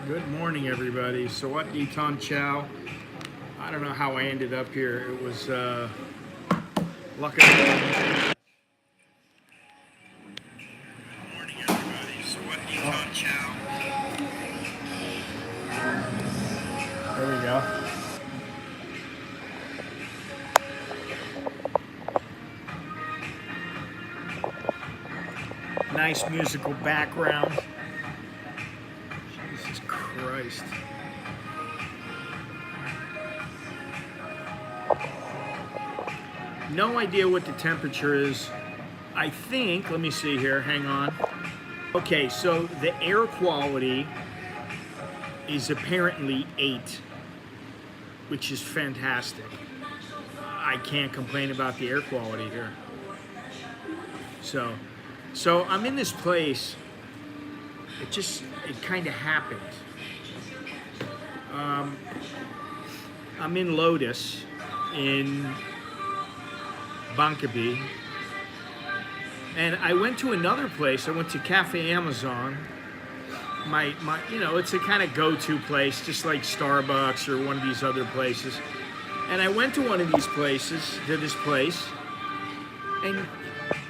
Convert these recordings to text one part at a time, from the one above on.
Good morning, everybody. So what, Eton Chow? I don't know how I ended up here. It was lucky. Good morning, everybody. So what, Eton Chow? There we go. Nice musical background. Jesus Christ. No idea what the temperature is. I think, let me see here, hang on. Okay, so the air quality is apparently 8, which is fantastic. I can't complain about the air quality here. So I'm in this place. It kind of happened. I'm in Lotus in Bankabi, and I went to another place. I went to Cafe Amazon. My it's a kind of go-to place, just like Starbucks or one of these other places. And I went to one of these places, to this place, and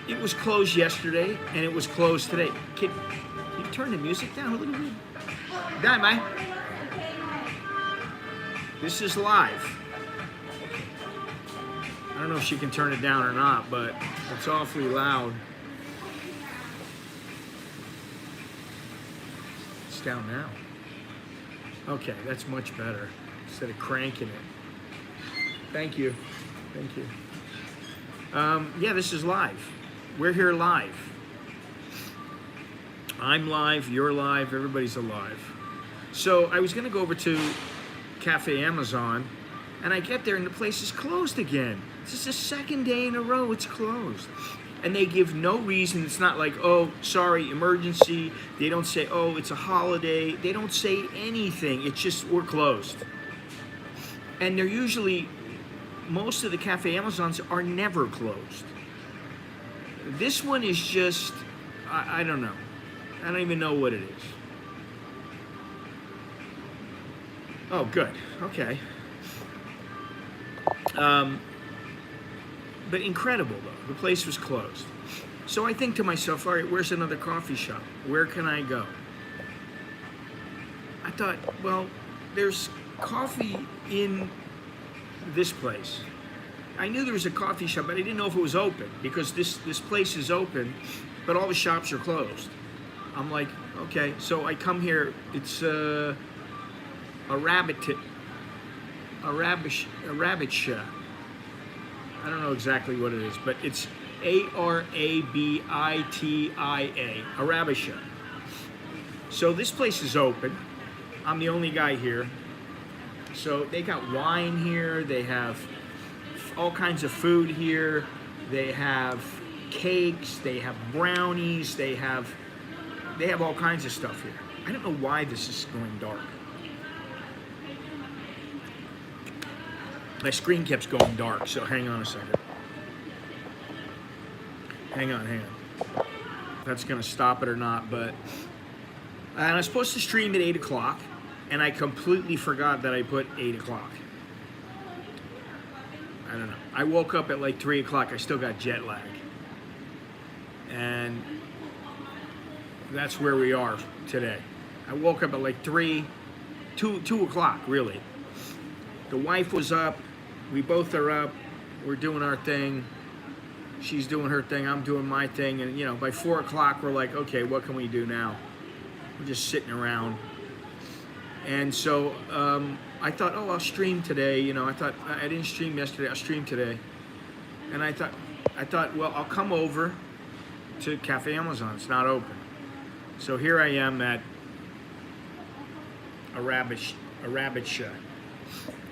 it was closed yesterday, and it was closed today. Can you turn the music down a little bit? Done, man. This is live. I don't know if she can turn it down or not, but it's awfully loud. It's down now. Okay, that's much better. Instead of cranking it. Thank you. Thank you. Yeah, this is live. We're here live. I'm live, you're live, everybody's alive. So I was gonna go over to Cafe Amazon, and I get there and the place is closed again. This is the second day in a row it's closed. And they give no reason. It's not like, oh, sorry, emergency. They don't say, oh, it's a holiday. They don't say anything. It's just, we're closed. And they're usually, most of the Cafe Amazons are never closed. This one is just, I don't know. I don't even know what it is. Oh, good. Okay. But incredible, though. The place was closed. So I think to myself, all right, where's another coffee shop? Where can I go? I thought, well, there's coffee in this place. I knew there was a coffee shop, but I didn't know if it was open, because this place is open, but all the shops are closed. I'm like, okay, so I come here. It's a rabbit shop. I don't know exactly what it is, but it's Arabittia, Arabisha. So this place is open. I'm the only guy here. So they got wine here. They have all kinds of food here. They have cakes. They have brownies. They have all kinds of stuff here. I don't know why this is going dark. My screen keeps going dark, so hang on a second. Hang on. That's gonna stop it or not, but I was supposed to stream at 8 o'clock, and I completely forgot that I put 8 o'clock. I don't know. I woke up at like 3 o'clock. I still got jet lag. And that's where we are today. I woke up at like 2 o'clock, really. The wife was up. We both are up. We're doing our thing. She's doing her thing. I'm doing my thing. And, by 4 o'clock, we're like, okay, what can we do now? We're just sitting around. And so I thought, oh, I'll stream today. I thought, I didn't stream yesterday. I'll stream today. And I thought, well, I'll come over to Cafe Amazon. It's not open. So here I am at a rabbit shop.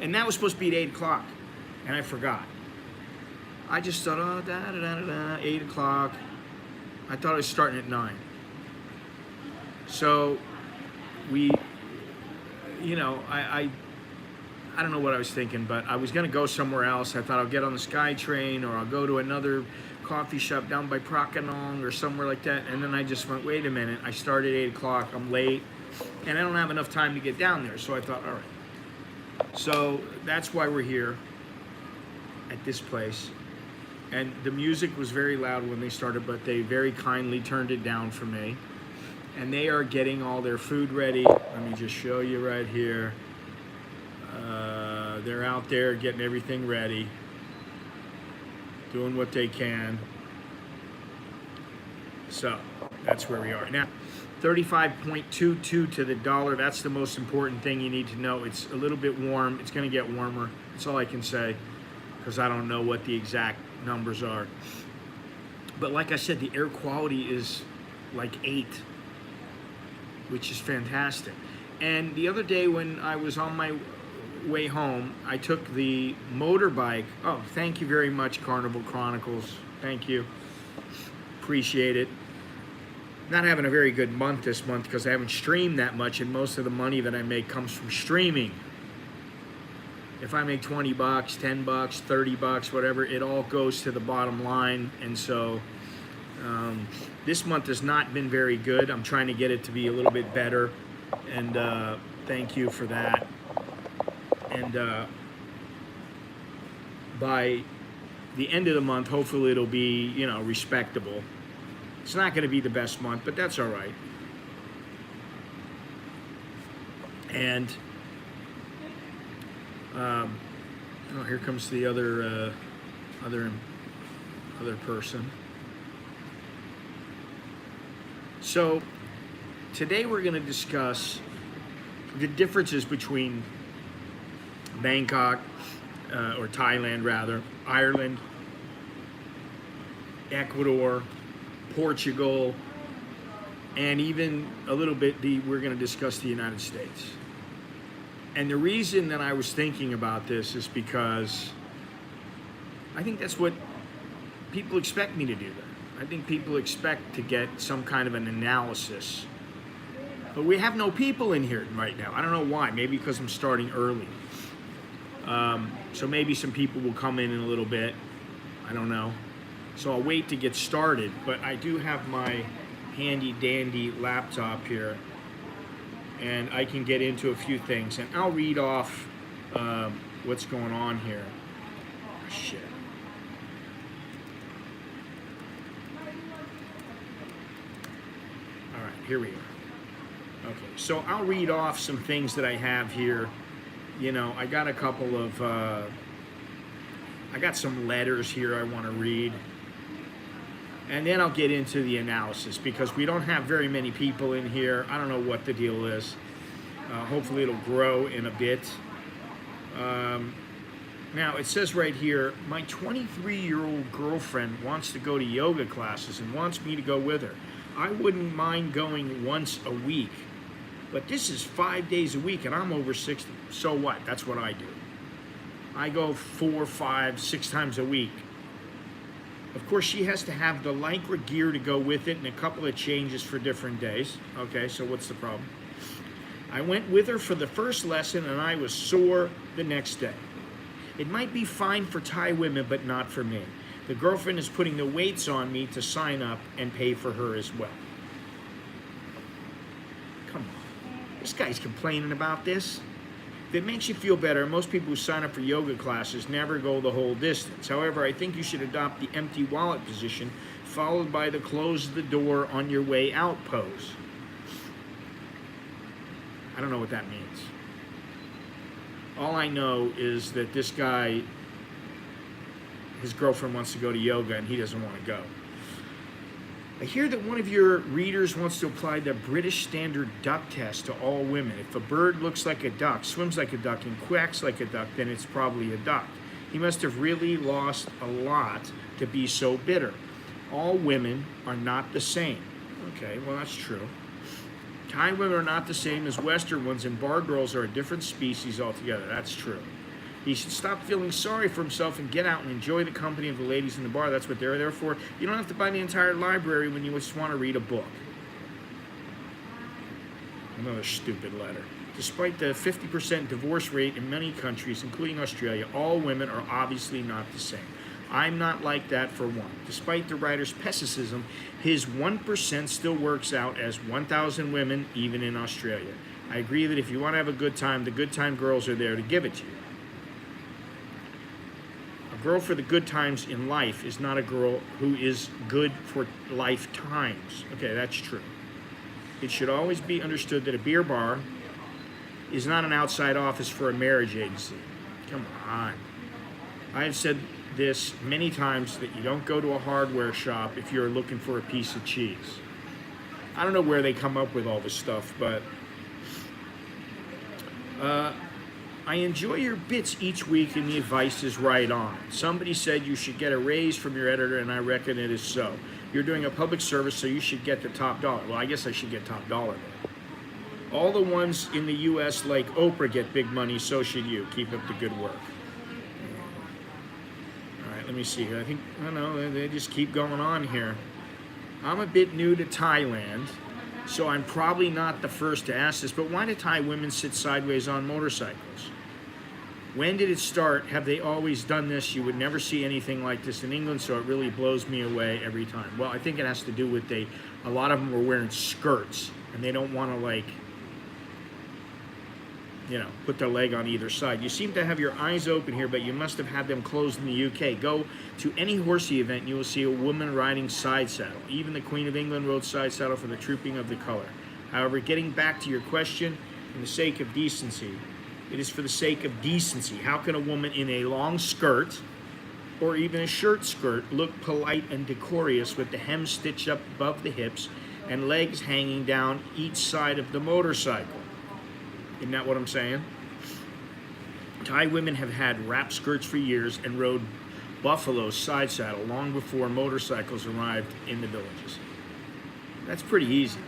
And that was supposed to be at 8 o'clock. And I forgot. I just thought, 8 o'clock. I thought I was starting at 9. So we, I don't know what I was thinking, but I was going to go somewhere else. I thought I'll get on the SkyTrain, or I'll go to another coffee shop down by Prakanong or somewhere like that. And then I just went, wait a minute. I started at 8 o'clock. I'm late. and I don't have enough time to get down there. So I thought, all right. So that's why we're here at this place. And the music was very loud when they started, but they very kindly turned it down for me. And they are getting all their food ready. Let me just show you right here. They're out there getting everything ready, doing what they can. So that's where we are now. 35.22 to the dollar. That's the most important thing you need to know. It's a little bit warm. It's going to get warmer. That's all I can say, because I don't know what the exact numbers are. But like I said, the air quality is like 8, which is fantastic. And the other day when I was on my way home, I took the motorbike. Oh, thank you very much, Carnival Chronicles. Thank you. Appreciate it. Not having a very good month this month because I haven't streamed that much, and most of the money that I make comes from streaming. If I make 20 bucks, 10 bucks, 30 bucks, whatever, it all goes to the bottom line. And so this month has not been very good. I'm trying to get it to be a little bit better, and thank you for that. And by the end of the month, hopefully it'll be, you know, respectable. It's not going to be the best month, but that's all right. And oh, here comes the other person. So today we're going to discuss the differences between Bangkok, or Thailand rather, Ireland, Ecuador, Portugal, and even a little bit we're going to discuss the United States. And the reason that I was thinking about this is because I think that's what people expect me to do. I think people expect to get some kind of an analysis. But we have no people in here right now. I don't know why. Maybe because I'm starting early. So maybe some people will come in a little bit. I don't know. So I'll wait to get started. But I do have my handy dandy laptop here, and I can get into a few things. And I'll read off what's going on here. Oh, shit. All right, here we are. Okay, so I'll read off some things that I have here. You know, I got a couple of, I got some letters here I want to read. And then I'll get into the analysis because we don't have very many people in here. I don't know what the deal is. Hopefully it'll grow in a bit. Now it says right here, my 23-year-old girlfriend wants to go to yoga classes and wants me to go with her. I wouldn't mind going once a week. But this is 5 days a week, and I'm over 60. So what? That's what I do. I go 4, 5, 6 times a week. Of course, she has to have the Lycra gear to go with it and a couple of changes for different days. Okay, so what's the problem? I went with her for the first lesson, and I was sore the next day. It might be fine for Thai women, but not for me. The girlfriend is putting the weights on me to sign up and pay for her as well. Come on. This guy's complaining about this. If it makes you feel better, most people who sign up for yoga classes never go the whole distance. However, I think you should adopt the empty wallet position, followed by the close the door on your way out pose. I don't know what that means. All I know is that this guy, his girlfriend wants to go to yoga and he doesn't want to go. I hear that one of your readers wants to apply the British Standard Duck Test to all women. If a bird looks like a duck, swims like a duck, and quacks like a duck, then it's probably a duck. He must have really lost a lot to be so bitter. All women are not the same. Okay, well that's true. Thai women are not the same as Western ones, and bar girls are a different species altogether. That's true. He should stop feeling sorry for himself and get out and enjoy the company of the ladies in the bar. That's what they're there for. You don't have to buy the entire library when you just want to read a book. Another stupid letter. Despite the 50% divorce rate in many countries, including Australia, all women are obviously not the same. I'm not like that for one. Despite the writer's pessimism, his 1% still works out as 1,000 women, even in Australia. I agree that if you want to have a good time, the good time girls are there to give it to you. A girl for the good times in life is not a girl who is good for lifetimes. Okay, that's true. It should always be understood that a beer bar is not an outside office for a marriage agency. Come on. I have said this many times that you don't go to a hardware shop if you're looking for a piece of cheese. I don't know where they come up with all this stuff, but I enjoy your bits each week and the advice is right on. Somebody said you should get a raise from your editor, and I reckon it is so. You're doing a public service, so you should get the top dollar. Well, I guess I should get top dollar then. All the ones in the U.S. like Oprah get big money, so should you. Keep up the good work. All right, let me see here. I don't know, they just keep going on here. I'm a bit new to Thailand, so I'm probably not the first to ask this, but why do Thai women sit sideways on motorcycles? When did it start? Have they always done this? You would never see anything like this in England, so it really blows me away every time. Well, I think it has to do with a lot of them were wearing skirts, and they don't want to, like, you know, put their leg on either side. You seem to have your eyes open here, but you must have had them closed in the UK. Go to any horsey event, and you will see a woman riding side saddle. Even the Queen of England rode side saddle for the trooping of the color. However, getting back to your question, for the sake of decency, it is for the sake of decency. How can a woman in a long skirt, or even a shirt skirt, look polite and decorous with the hem stitched up above the hips and legs hanging down each side of the motorcycle? Isn't that what I'm saying? Thai women have had wrap skirts for years and rode buffalo side saddle long before motorcycles arrived in the villages. That's pretty easy.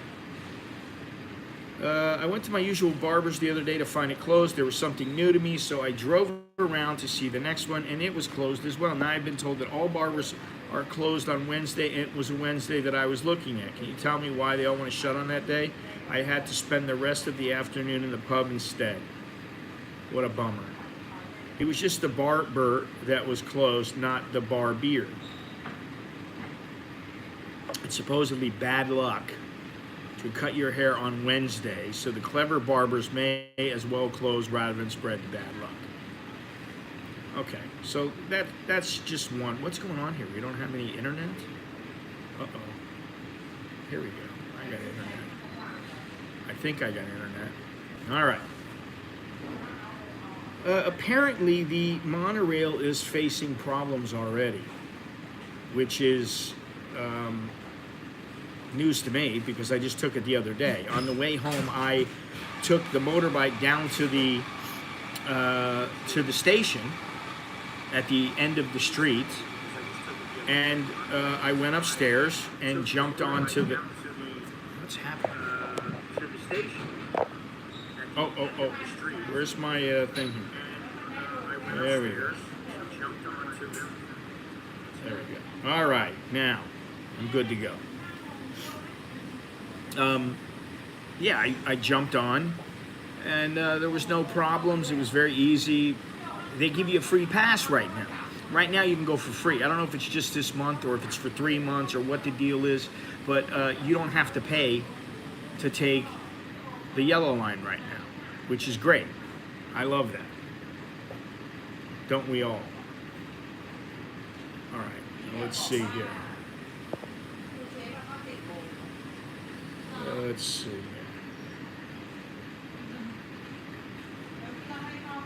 I went to my usual barber's the other day to find it closed. There was something new to me, so I drove around to see the next one, and it was closed as well. Now I've been told that all barbers are closed on Wednesday, and it was a Wednesday that I was looking at. Can you tell me why they all want to shut on that day? I had to spend the rest of the afternoon in the pub instead. What a bummer. It was just the barber that was closed, not the barber. It's supposedly bad luck to cut your hair on Wednesday, so the clever barbers may as well close rather than spread the bad luck. Okay, so that's just one. What's going on here? We don't have any internet? Uh-oh. Here we go. I got internet. I think I got internet. All right. Apparently, the monorail is facing problems already, which is news to me because I just took it the other day. On the way home, I took the motorbike down to the station at the end of the street, and I went upstairs and jumped onto the. What's happening? To the station. Oh! Where's my thing here? There we go. There we go. All right, now I'm good to go. Yeah, I jumped on, and there was no problems. It was very easy. They give you a free pass right now. Right now you can go for free. I don't know if it's just this month or if it's for 3 months or what the deal is, but you don't have to pay to take the yellow line right now, which is great. I love that. Don't we all? All right, let's see here. Let's see.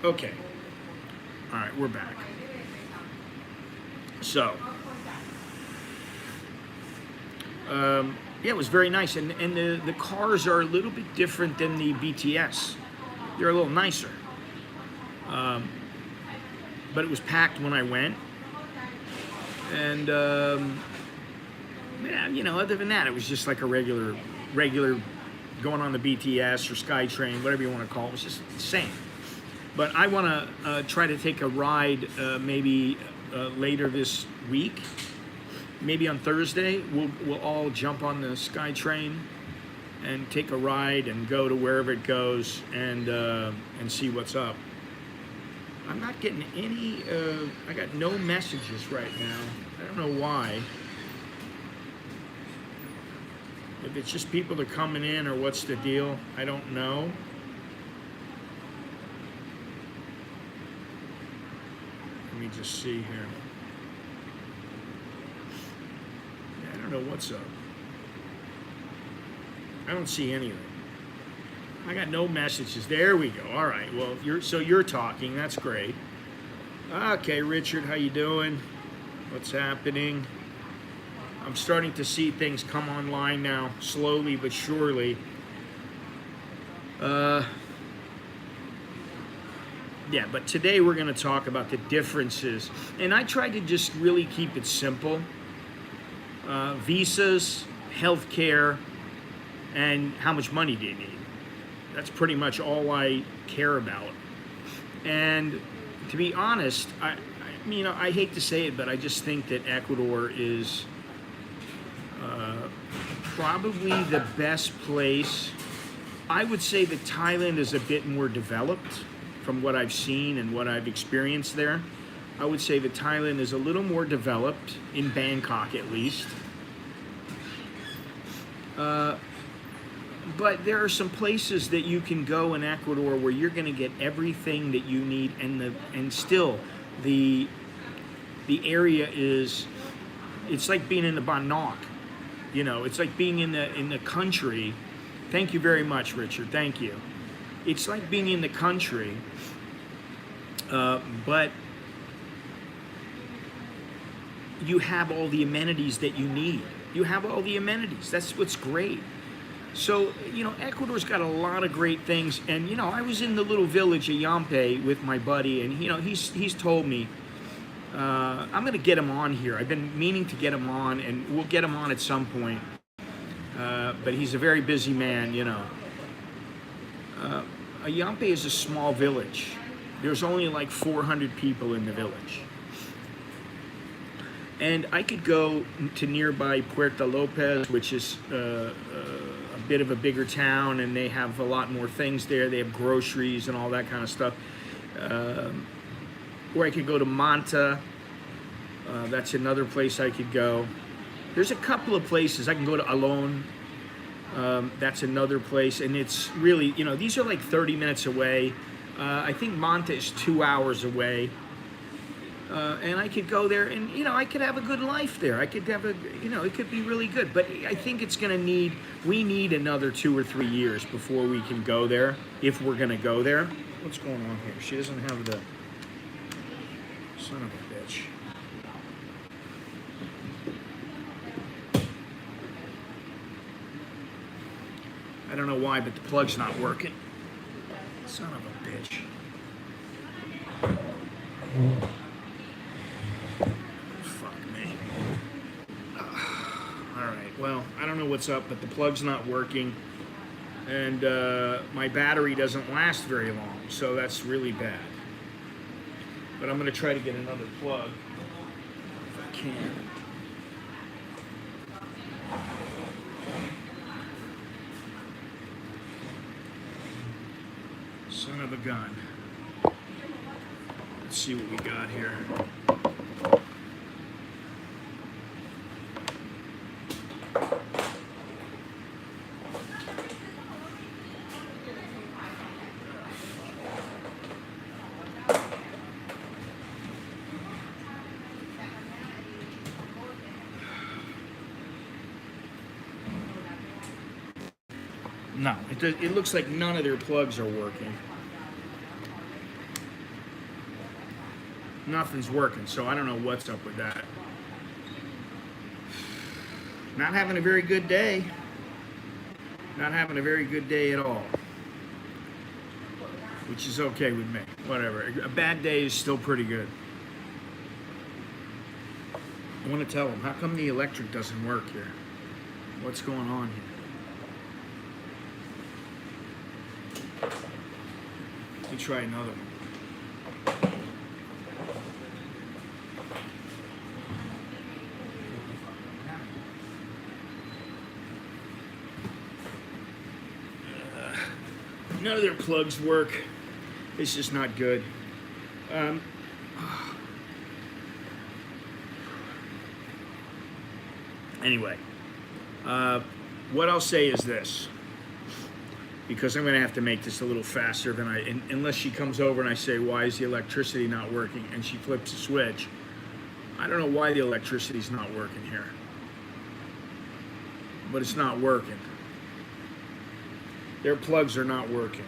Okay. All right, we're back. So, yeah, it was very nice, and the cars are a little bit different than the BTS. They're a little nicer. But it was packed when I went, and yeah, you know, other than that, it was just like a regular going on the BTS or SkyTrain, whatever you want to call it. It was just the same. But I want to try to take a ride maybe later this week. Maybe on Thursday, we'll all jump on the SkyTrain and take a ride and go to wherever it goes and see what's up. I'm not getting any, I got no messages right now. I don't know why. If it's just people that are coming in or what's the deal, I don't know. Let me just see here. Yeah, I don't know what's up. I don't see anything. I got no messages. There we go. All right. Well, you're talking. That's great. Okay, Richard, how you doing? What's happening? I'm starting to see things come online now, slowly but surely. Yeah, but today we're going to talk about the differences. And I tried to just really keep it simple. Visas, healthcare, and how much money do you need? That's pretty much all I care about. And to be honest, I hate to say it, but I just think that Ecuador is probably the best place. I would say that Thailand is a bit more developed from what I've seen and what I've experienced there. I would say that Thailand is a little more developed, in Bangkok at least. But there are some places that you can go in Ecuador where you're going to get everything that you need, and still the area is, it's like being in the Bannock. You know, it's like being in the country. Thank you very much, Richard. Thank you. It's like being in the country, but you have all the amenities that you need. You have all the amenities. That's what's great. So, Ecuador's got a lot of great things. And, I was in the little village of Yampe with my buddy, and, he's told me, I'm going to get him on here. I've been meaning to get him on, and we'll get him on at some point. But he's a very busy man, Yampe is a small village. There's only like 400 people in the village. And I could go to nearby Puerto Lopez, which is a bit of a bigger town, and they have a lot more things there. They have groceries and all that kind of stuff. Or I could go to Manta. That's another place I could go. There's a couple of places. I can go to Alon. That's another place. And it's really, these are like 30 minutes away. I think Manta is 2 hours away. And I could go there and, I could have a good life there. I could have it could be really good. But I think it's going to we need another 2 or 3 years before we can go there, if we're going to go there. What's going on here? She doesn't have the, son of a bitch. I don't know why, but the plug's not working. Son of a bitch. Well, I don't know what's up, but the plug's not working, and my battery doesn't last very long, so that's really bad. But I'm going to try to get another plug if I can. Son of a gun. Let's see what we got here. No, it looks like none of their plugs are working. Nothing's working, so I don't know what's up with that. Not having a very good day. Not having a very good day at all. Which is okay with me. Whatever. A bad day is still pretty good. I want to tell them, how come the electric doesn't work here? What's going on here? Let me try another one. None of their plugs work. It's just not good. Um, anyway, what I'll say is this, because I'm going to have to make this a little faster than unless she comes over and I say, why is the electricity not working? And she flips a switch. I don't know why the electricity's not working here, but it's not working. Their plugs are not working.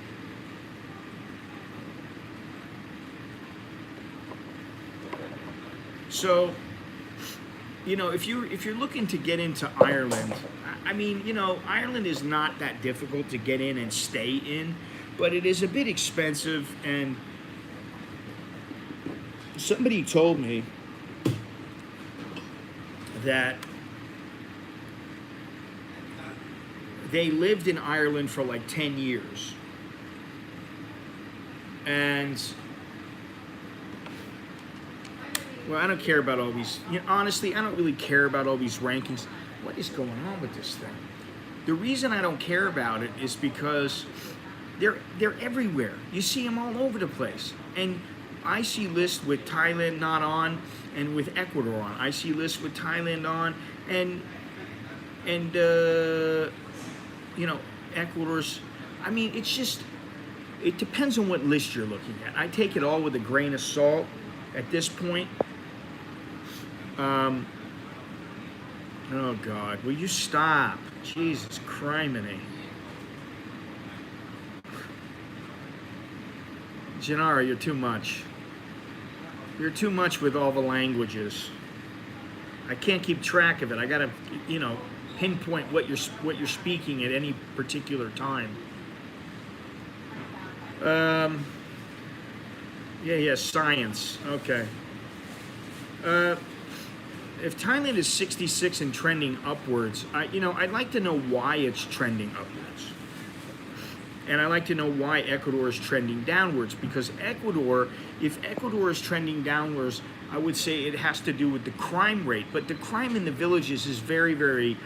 So, you know, if you're looking to get into Ireland, I mean, you know, Ireland is not that difficult to get in and stay in, but it is a bit expensive. And somebody told me that they lived in Ireland for like 10 years. And, well, I don't care about all these, you know, honestly, I don't really care about all these rankings. What is going on with this thing? The reason I don't care about it is because they're everywhere. You see them all over the place. And I see lists with Thailand not on and with Ecuador on. I see lists with Thailand on and you know, Ecuador's, I mean, it's just, it depends on what list you're looking at. I take it all with a grain of salt at this point. Oh God, will you stop? Jesus criminy. Gennaro, you're too much. You're too much with all the languages. I can't keep track of it. I gotta, you know, pinpoint what you're speaking at any particular time. Yeah, science. Okay. If Thailand is 66 and trending upwards, I'd like to know why it's trending upwards. And I'd like to know why Ecuador is trending downwards, because if Ecuador is trending downwards, I would say it has to do with the crime rate. But the crime in the villages is very, very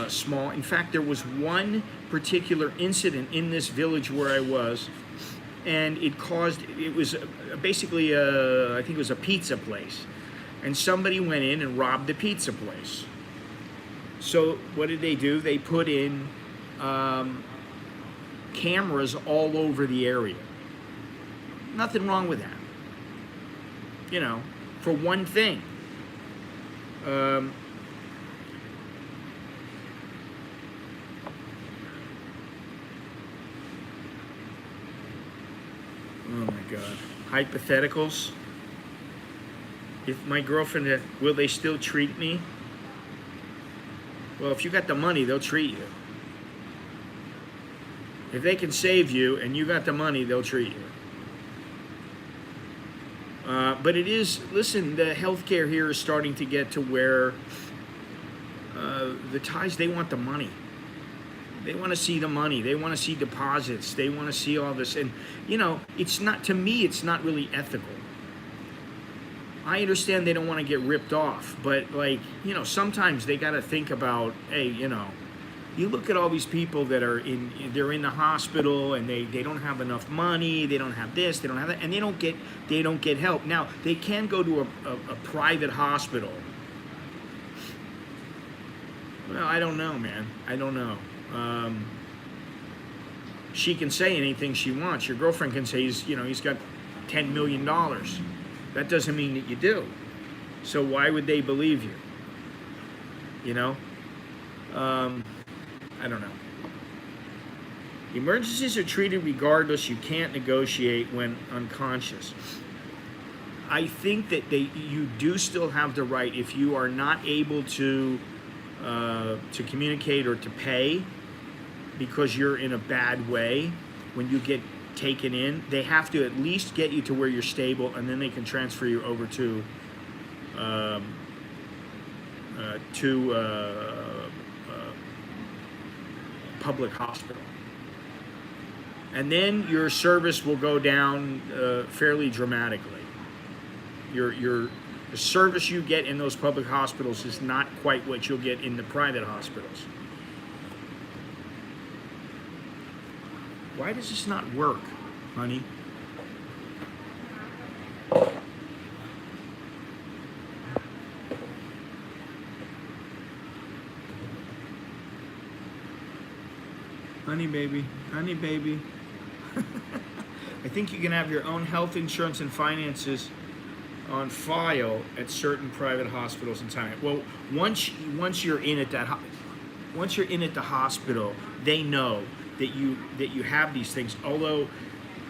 small. In fact, there was one particular incident in this village where I was, and it was basically, I think it was a pizza place. And somebody went in and robbed the pizza place. So what did they do? They put in cameras all over the area. Nothing wrong with that. You know, for one thing. Oh my God. Hypotheticals. If my girlfriend, will they still treat me? Well, if you got the money, they'll treat you. If they can save you and you got the money, they'll treat you. But it is, listen, the healthcare here is starting to get to where the Thais, they want the money. They want to see the money. They want to see deposits. They want to see all this. And, you know, it's not, to me, it's not really ethical. I understand they don't want to get ripped off, but, like, you know, sometimes they got to think about, hey, you know, you look at all these people that are they're in the hospital and they don't have enough money, they don't have this, they don't have that, and they don't get help. Now, they can go to a private hospital. Well, I don't know, man. I don't know. She can say anything she wants. Your girlfriend can say he's got $10 million. That doesn't mean that you do. So why would they believe you? You know? I don't know. Emergencies are treated regardless. You can't negotiate when unconscious. I think that you do still have the right, if you are not able to communicate or to pay because you're in a bad way, when you get taken in, they have to at least get you to where you're stable, and then they can transfer you over to public hospital. And then your service will go down fairly dramatically. The service you get in those public hospitals is not quite what you'll get in the private hospitals. Why does this not work, honey? Honey baby, honey baby. I think you can have your own health insurance and finances on file at certain private hospitals in Thailand. Well, once you're in at once you're in at the hospital, they know that you have these things. Although,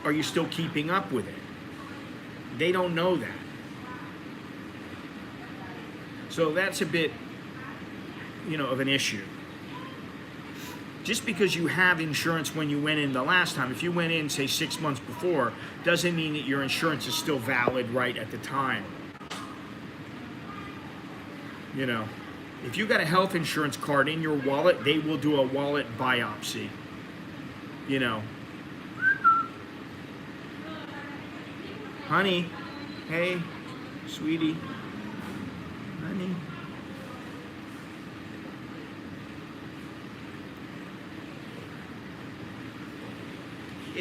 are you still keeping up with it? They don't know that. So that's a bit, of an issue. Just because you have insurance when you went in the last time, if you went in, say, 6 months before, doesn't mean that your insurance is still valid right at the time. If you got a health insurance card in your wallet, they will do a wallet biopsy. Honey, hey, sweetie, honey.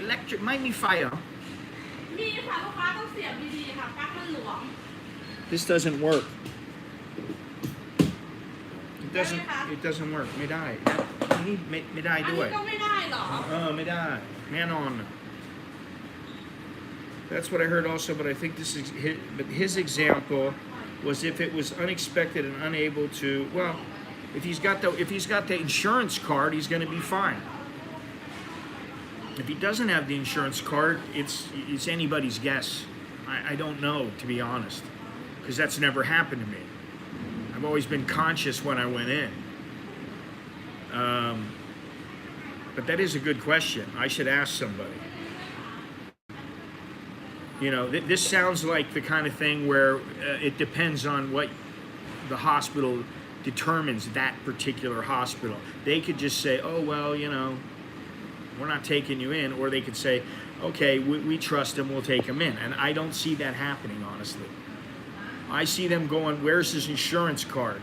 Electric ไม่มีไฟเหรอ มีค่ะลูกค้าต้องเสียบดีๆค่ะปลั๊กมันหลวม This doesn't work. It doesn't work. ไม่ได้อันนี้ไม่ได้ อัน ด้ว นี้ ย ก็ไม่ได้เหรอ ไม่ได้แน่นอน That's what I heard also, but I think his example was if it was unexpected and unable to, well, if he's got the insurance card, he's going to be fine. If he doesn't have the insurance card, it's anybody's guess. I don't know, to be honest, because that's never happened to me. I've always been conscious when I went in. But that is a good question. I should ask somebody. This sounds like the kind of thing where it depends on what the hospital determines, that particular hospital. They could just say, oh, well, we're not taking you in, or they could say, okay, we trust him, we'll take him in. And I don't see that happening, honestly. I see them going, where's his insurance card?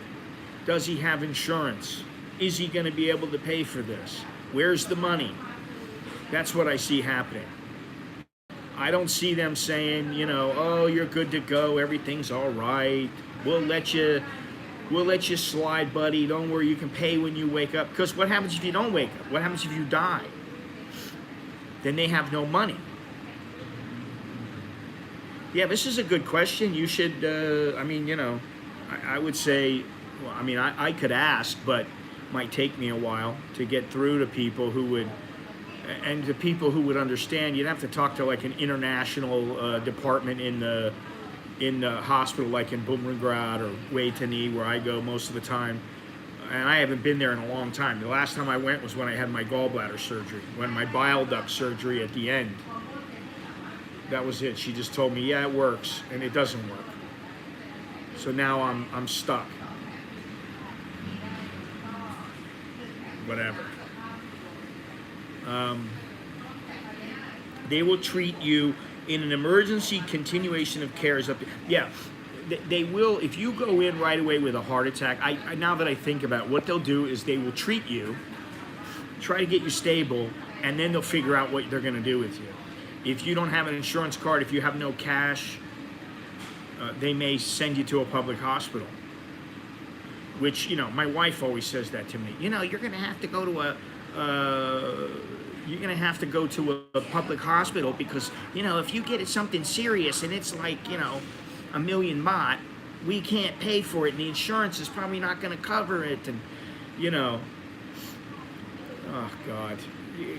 Does he have insurance? Is he going to be able to pay for this? Where's the money? That's what I see happening. I don't see them saying, oh, you're good to go, everything's all right. We'll let you slide, buddy. Don't worry, you can pay when you wake up. Because what happens if you don't wake up? What happens if you die? Then they have no money. Yeah, this is a good question. You should, I would say, well, I could ask, but it might take me a while to get through to people who would, and to people who would understand. You'd have to talk to like an international department in the hospital, like in Bumrungrad or Waitani, where I go most of the time. And I haven't been there in a long time. The last time I went was when I had my gallbladder surgery, when my bile duct surgery at the end. That was it. She just told me, yeah, it works, and it doesn't work. So now I'm stuck. Whatever. They will treat you in an emergency continuation of care. Yeah. They will, if you go in right away with a heart attack, now that I think about it, what they'll do is they will treat you, try to get you stable, and then they'll figure out what they're going to do with you. If you don't have an insurance card, if you have no cash, they may send you to a public hospital. Which, my wife always says that to me. You're going to have to go to a public hospital because, if you get something serious and it's like, $1 million baht, we can't pay for it, and the insurance is probably not going to cover it, and oh God,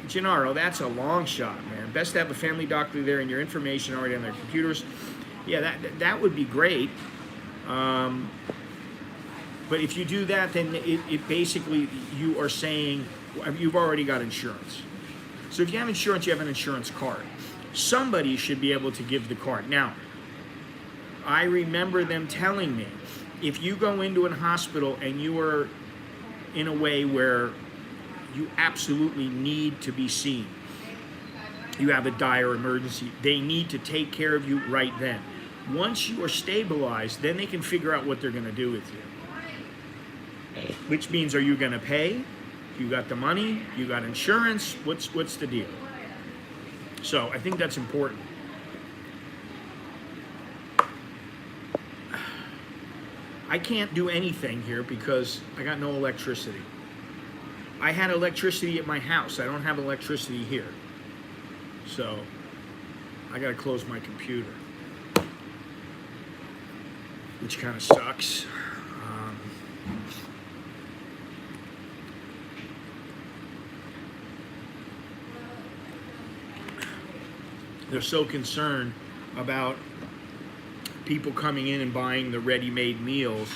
Gennaro, that's a long shot, man. Best to have a family doctor there and your information already on their computers. Yeah, that would be great. But if you do that, then it basically, you are saying you've already got insurance. So if you have insurance, you have an insurance card. Somebody should be able to give the card. Now, I remember them telling me, if you go into a hospital and you are in a way where you absolutely need to be seen, you have a dire emergency, they need to take care of you right then. Once you are stabilized, then they can figure out what they're going to do with you. Which means, are you going to pay? You got the money? You got insurance? What's the deal? So I think that's important. I can't do anything here because I got no electricity. I had electricity at my house. I don't have electricity here. So I gotta close my computer, which kind of sucks. They're so concerned about people coming in and buying the ready-made meals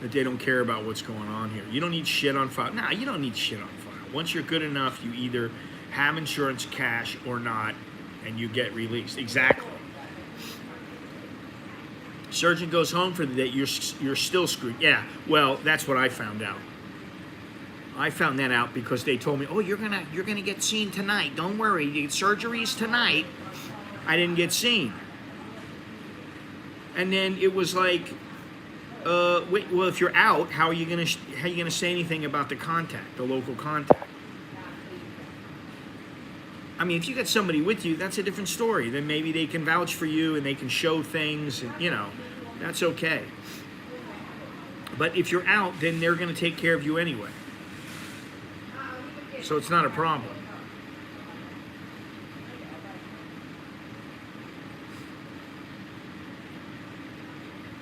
that they don't care about what's going on here. You don't need shit on file. Nah, you don't need shit on file. Once you're good enough, you either have insurance, cash, or not, and you get released. Exactly. Surgeon goes home for the day, you're still screwed. Yeah, well, that's what I found out. I found that out because they told me, oh, you're gonna get seen tonight. Don't worry, the surgery's tonight. I didn't get seen. And then it was like, wait, well, if you're out, how are you gonna say anything about the contact, the local contact? I mean, if you got somebody with you, that's a different story. Then maybe they can vouch for you and they can show things, and that's okay. But if you're out, then they're gonna take care of you anyway. So it's not a problem.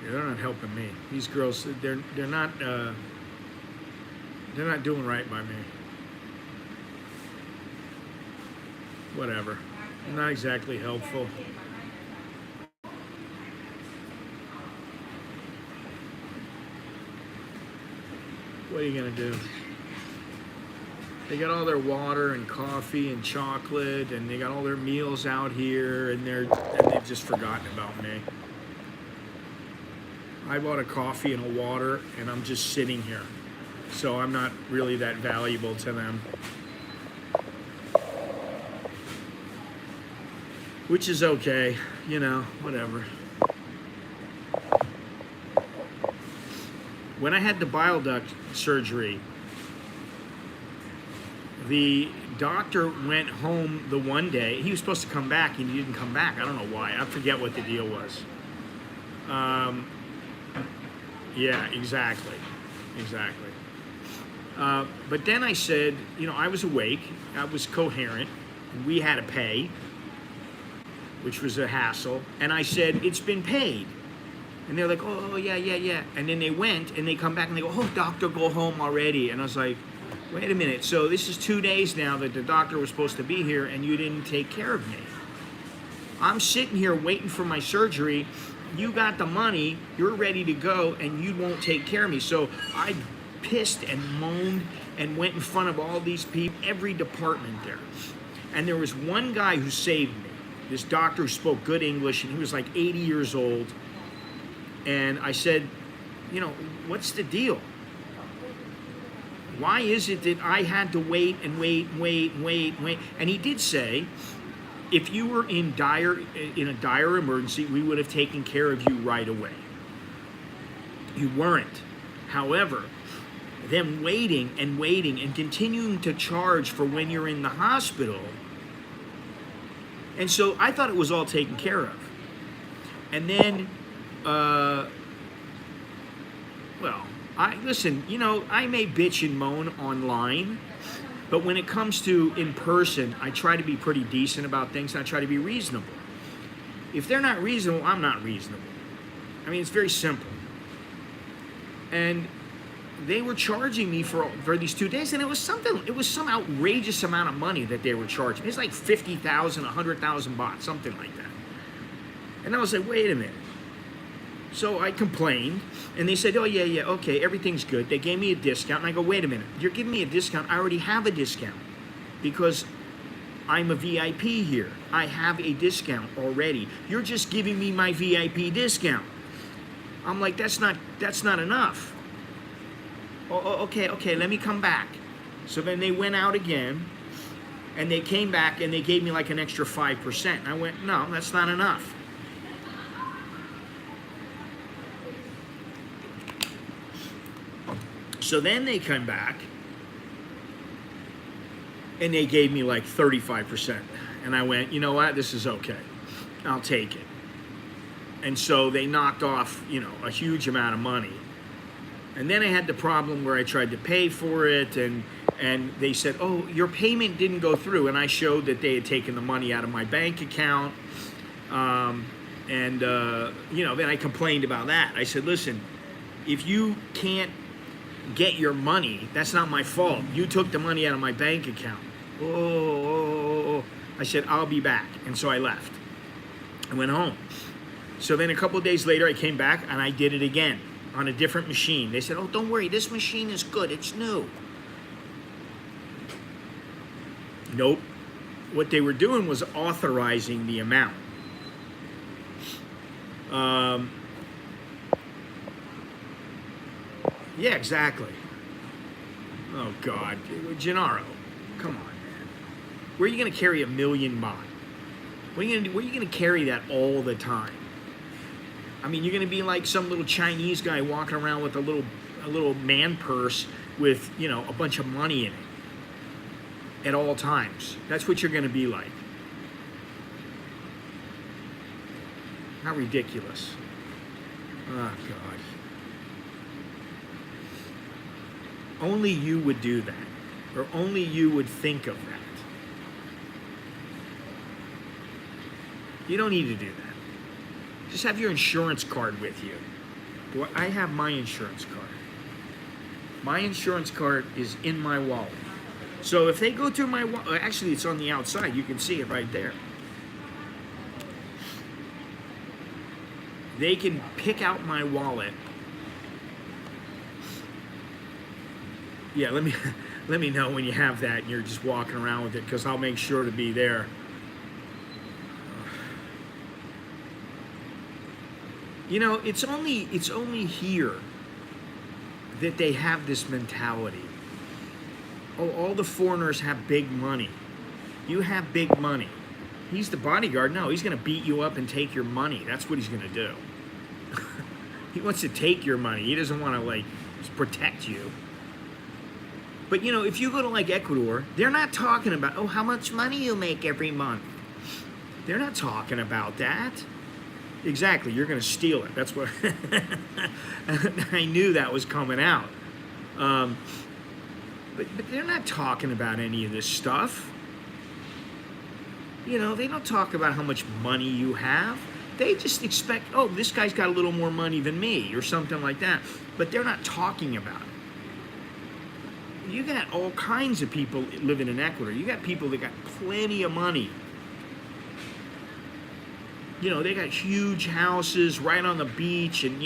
They're not helping me. These girls, they're not doing right by me. Whatever. Not exactly helpful. What are you gonna do? They got all their water and coffee and chocolate, and they got all their meals out here, and they've just forgotten about me. I bought a coffee and a water, and I'm just sitting here. So I'm not really that valuable to them. Which is okay, whatever. When I had the bile duct surgery, the doctor went home the one day. He was supposed to come back, and he didn't come back. I don't know why. I forget what the deal was. Yeah, exactly. But then I said, I was awake, I was coherent, we had to pay, which was a hassle, and I said, it's been paid. And they're like, oh, yeah. And then they went, and they come back, and they go, oh, doctor, go home already. And I was like, wait a minute, so this is 2 days now that the doctor was supposed to be here, and you didn't take care of me. I'm sitting here waiting for my surgery. You got the money, you're ready to go, and you won't take care of me. So I pissed and moaned and went in front of all these people, every department there. And there was one guy who saved me. This doctor who spoke good English, and he was like 80 years old. And I said, what's the deal? Why is it that I had to wait? And he did say, if you were in a dire emergency, we would have taken care of you right away. You weren't. However, them waiting and continuing to charge for when you're in the hospital. And so I thought it was all taken care of. And then, I may bitch and moan online, but when it comes to in person, I try to be pretty decent about things, and I try to be reasonable. If they're not reasonable, I'm not reasonable. I mean, it's very simple. And they were charging me for these 2 days, and it was some outrageous amount of money that they were charging. It's like 50,000, 100,000 baht, something like that. And I was like, wait a minute. So I complained, and they said, oh, yeah, okay, everything's good. They gave me a discount, and I go, wait a minute, you're giving me a discount? I already have a discount because I'm a VIP here. I have a discount already. You're just giving me my VIP discount. I'm like, that's not enough. Oh, okay, let me come back. So then they went out again, and they came back, and they gave me like an extra 5%. And I went, no, that's not enough. So then they come back, and they gave me like 35%. And I went, you know what, this is okay. I'll take it. And so they knocked off, a huge amount of money. And then I had the problem where I tried to pay for it, and And they said, oh, your payment didn't go through. And I showed that they had taken the money out of my bank account. Then I complained about that. I said, listen, if you can't get your money, that's not my fault. You took the money out of my bank account. Oh. I said, I'll be back. And so I left. I went home. So then a couple of days later, I came back and I did it again on a different machine. They said, oh, don't worry, this machine is good. It's new. Nope. What they were doing was authorizing the amount. Yeah, exactly. Oh, God. Gennaro, come on, man. Where are you going to carry 1 million baht? What are you going to do? Where are you going to carry that all the time? I mean, you're going to be like some little Chinese guy walking around with a little man purse with, a bunch of money in it at all times. That's what you're going to be like. How ridiculous. Oh, God. Only you would do that. Or only you would think of that. You don't need to do that. Just have your insurance card with you. I have my insurance card. My insurance card is in my wallet. So if they go through my wallet, actually it's on the outside. You can see it right there. They can pick out my wallet. Yeah, let me know when you have that and you're just walking around with it, because I'll make sure to be there. It's only here that they have this mentality. Oh, all the foreigners have big money. You have big money. He's the bodyguard. No, he's going to beat you up and take your money. That's what he's going to do. He wants to take your money. He doesn't want to, just protect you. But, if you go to, Ecuador, they're not talking about, oh, how much money you make every month. They're not talking about that. Exactly, you're going to steal it. That's what I knew that was coming out. But they're not talking about any of this stuff. They don't talk about how much money you have. They just expect, oh, this guy's got a little more money than me or something like that. But they're not talking about it. You got all kinds of people living in Ecuador. You got people that got plenty of money. They got huge houses right on the beach and,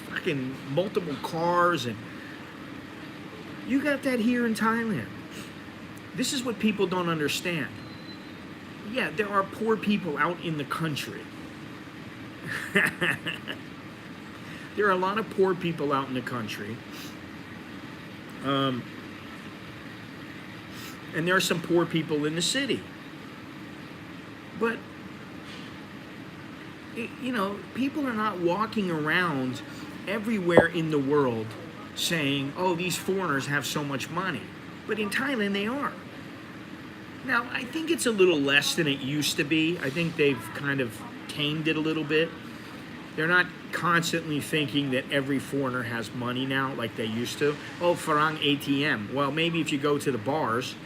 fucking multiple cars. And you got that here in Thailand. This is what people don't understand. Yeah, there are poor people out in the country. There are a lot of poor people out in the country. And there are some poor people in the city. But people are not walking around everywhere in the world saying, oh, these foreigners have so much money. But in Thailand, they are. Now, I think it's a little less than it used to be. I think they've kind of tamed it a little bit. They're not constantly thinking that every foreigner has money now like they used to. Oh, Farang ATM. Well, maybe if you go to the bars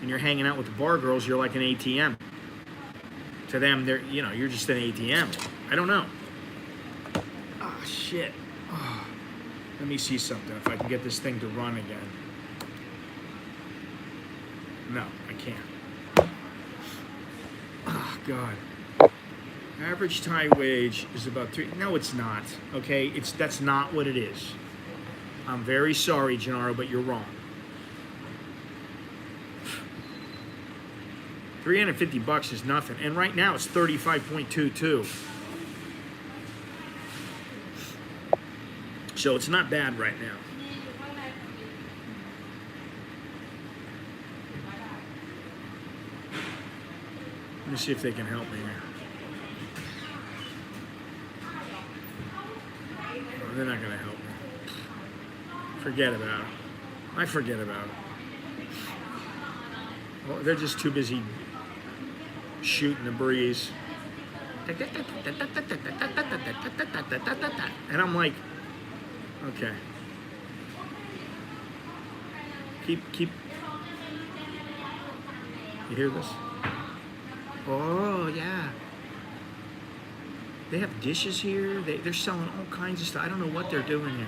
and you're hanging out with the bar girls, you're like an ATM. To them, you're just an ATM. I don't know. Oh, shit. Oh. Let me see something, if I can get this thing to run again. No, I can't. Oh, God. Average Thai wage is about $3. No, it's not. Okay, that's not what it is. I'm very sorry, Gennaro, but you're wrong. $350 is nothing, and right now it's 35.22. So it's not bad right now. Let me see if they can help me here. Oh, they're not going to help me. Forget about it. I forget about it. Well, they're just too busy shooting the breeze. And I'm like, okay. Keep. You hear this? Oh yeah. They have dishes here. They're selling all kinds of stuff. I don't know what they're doing here.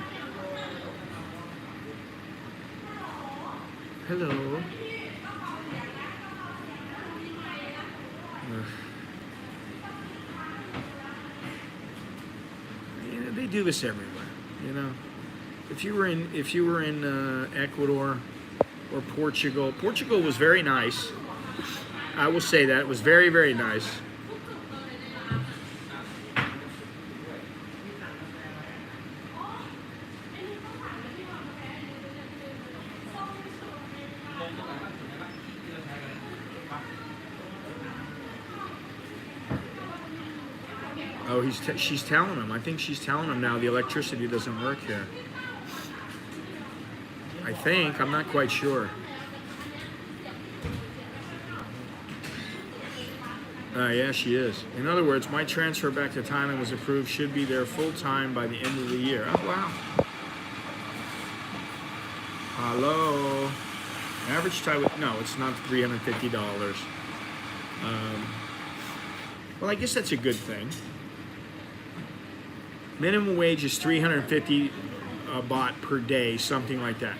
Hello. Yeah, they do this everywhere, you know. If you were in Ecuador or Portugal, Portugal was very nice. I will say that it was very, very nice. Oh, she's telling him. I think she's telling him now the electricity doesn't work here. I think. I'm not quite sure. Yeah, she is. In other words, my transfer back to Thailand was approved. Should be there full time by the end of the year. Oh, wow. Hello. Average Thai. No, it's not $350. Well, I guess that's a good thing. Minimum wage is 350 baht per day, something like that.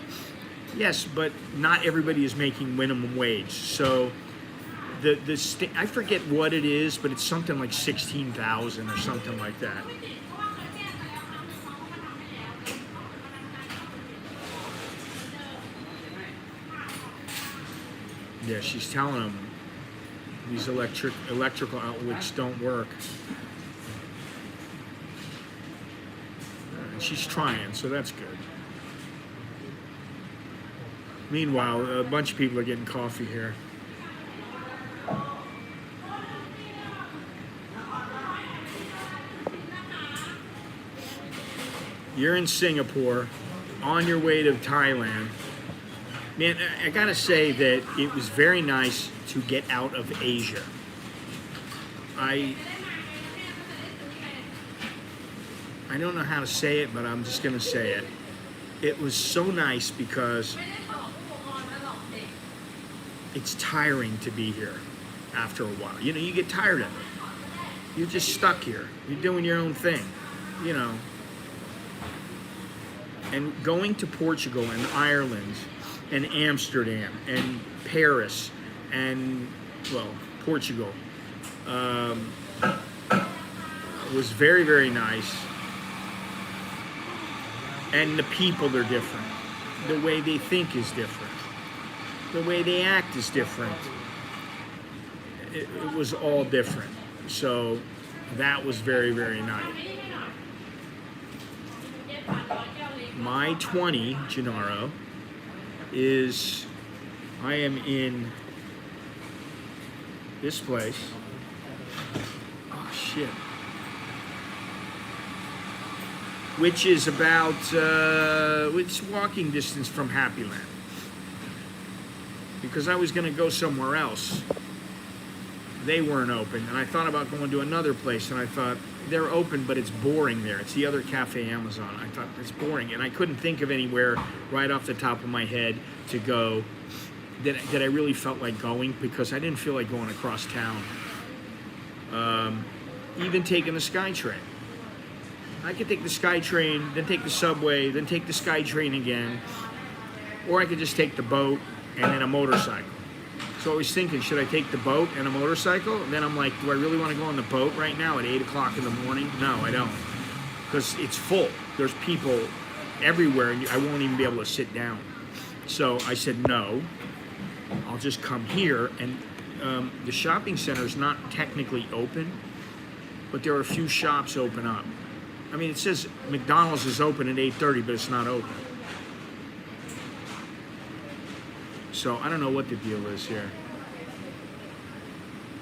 Yes, but not everybody is making minimum wage. So I forget what it is, but it's something like 16,000 or something like that. Yeah, she's telling them these electrical outlets don't work. And she's trying, so that's good. Meanwhile, a bunch of people are getting coffee here. You're in Singapore, on your way to Thailand. Man, I gotta say that it was very nice to get out of Asia. I don't know how to say it, but I'm just gonna say it. It was so nice because it's tiring to be here after a while. You know, you get tired of it. You're just stuck here. You're doing your own thing, you know. And going to Portugal and Ireland and Amsterdam and Paris and, well, Portugal was very, very nice. And the people are different. The way they think is different. The way they act is different. It was all different. So that was very, very nice. My 20, Gennaro, is I am in this place. Oh, shit. Which is about, it's walking distance from Happy Land. Because I was going to go somewhere else. They weren't open, and I thought about going to another place, and I thought, they're open, but it's boring there. It's the other Cafe Amazon. I thought, it's boring, and I couldn't think of anywhere right off the top of my head to go that I really felt like going, because I didn't feel like going across town. Even taking the SkyTrain. I could take the SkyTrain, then take the subway, then take the SkyTrain again, or I could just take the boat and then a motorcycle. So I was thinking, should I take the boat and a motorcycle? And then I'm like, do I really want to go on the boat right now at 8 o'clock in the morning? No, I don't. Because it's full. There's people everywhere, and I won't even be able to sit down. So I said, no, I'll just come here. And the shopping center is not technically open, but there are a few shops open up. I mean, it says McDonald's is open at 8:30, but it's not open. So I don't know what the deal is here.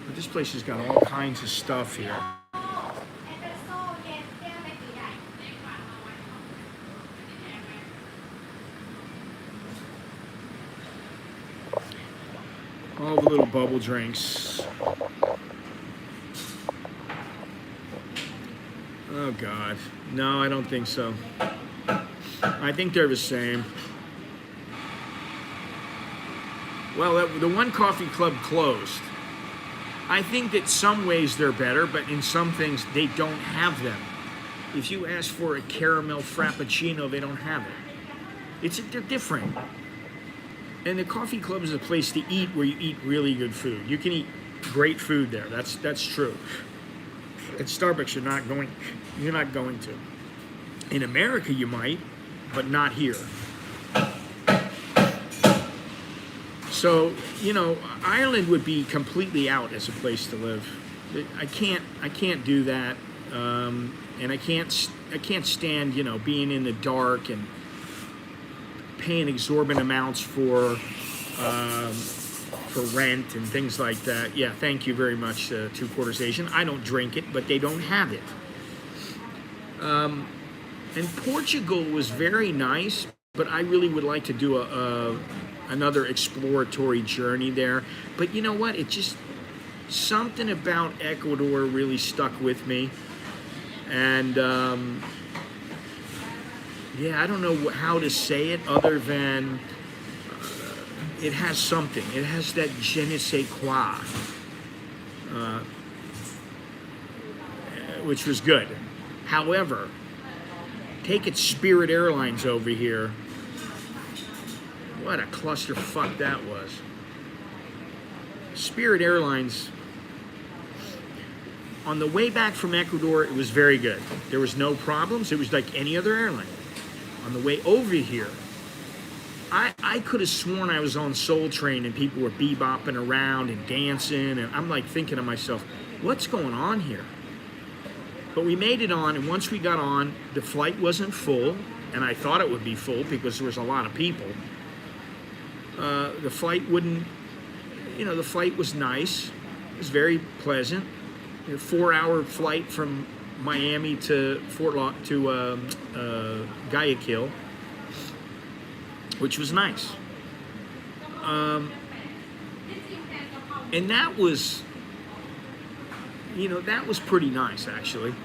But this place has got all kinds of stuff here. All the little bubble drinks. Oh God, no, I don't think so. I think they're the same. Well, the one coffee club closed. I think that some ways they're better, but in some things they don't have them. If you ask for a caramel frappuccino, they don't have it. They're different. And the coffee club is a place to eat where you eat really good food. You can eat great food there. That's true. At Starbucks, you're not going to. In America, you might, but not here. So, Ireland would be completely out as a place to live. I can't do that, and I can't stand, being in the dark and paying exorbitant amounts for rent and things like that. Yeah, thank you very much, 2 Quarters Asian. I don't drink it, but they don't have it. And Portugal was very nice, but I really would like to do another exploratory journey there. But you know what? Something about Ecuador really stuck with me. And I don't know how to say it other than it has something. It has that je ne sais quoi, which was good. However, take it Spirit Airlines over here. What a clusterfuck that was. Spirit Airlines, on the way back from Ecuador, it was very good. There was no problems. It was like any other airline. On the way over here, I could have sworn I was on Soul Train and people were bebopping around and dancing, and I'm like thinking to myself, what's going on here? But we made it on, and once we got on, the flight wasn't full, and I thought it would be full because there was a lot of people. The flight wouldn't, the flight was nice. It was very pleasant. A 4-hour flight from Miami to Guayaquil, which was nice. And that was, that was pretty nice, actually.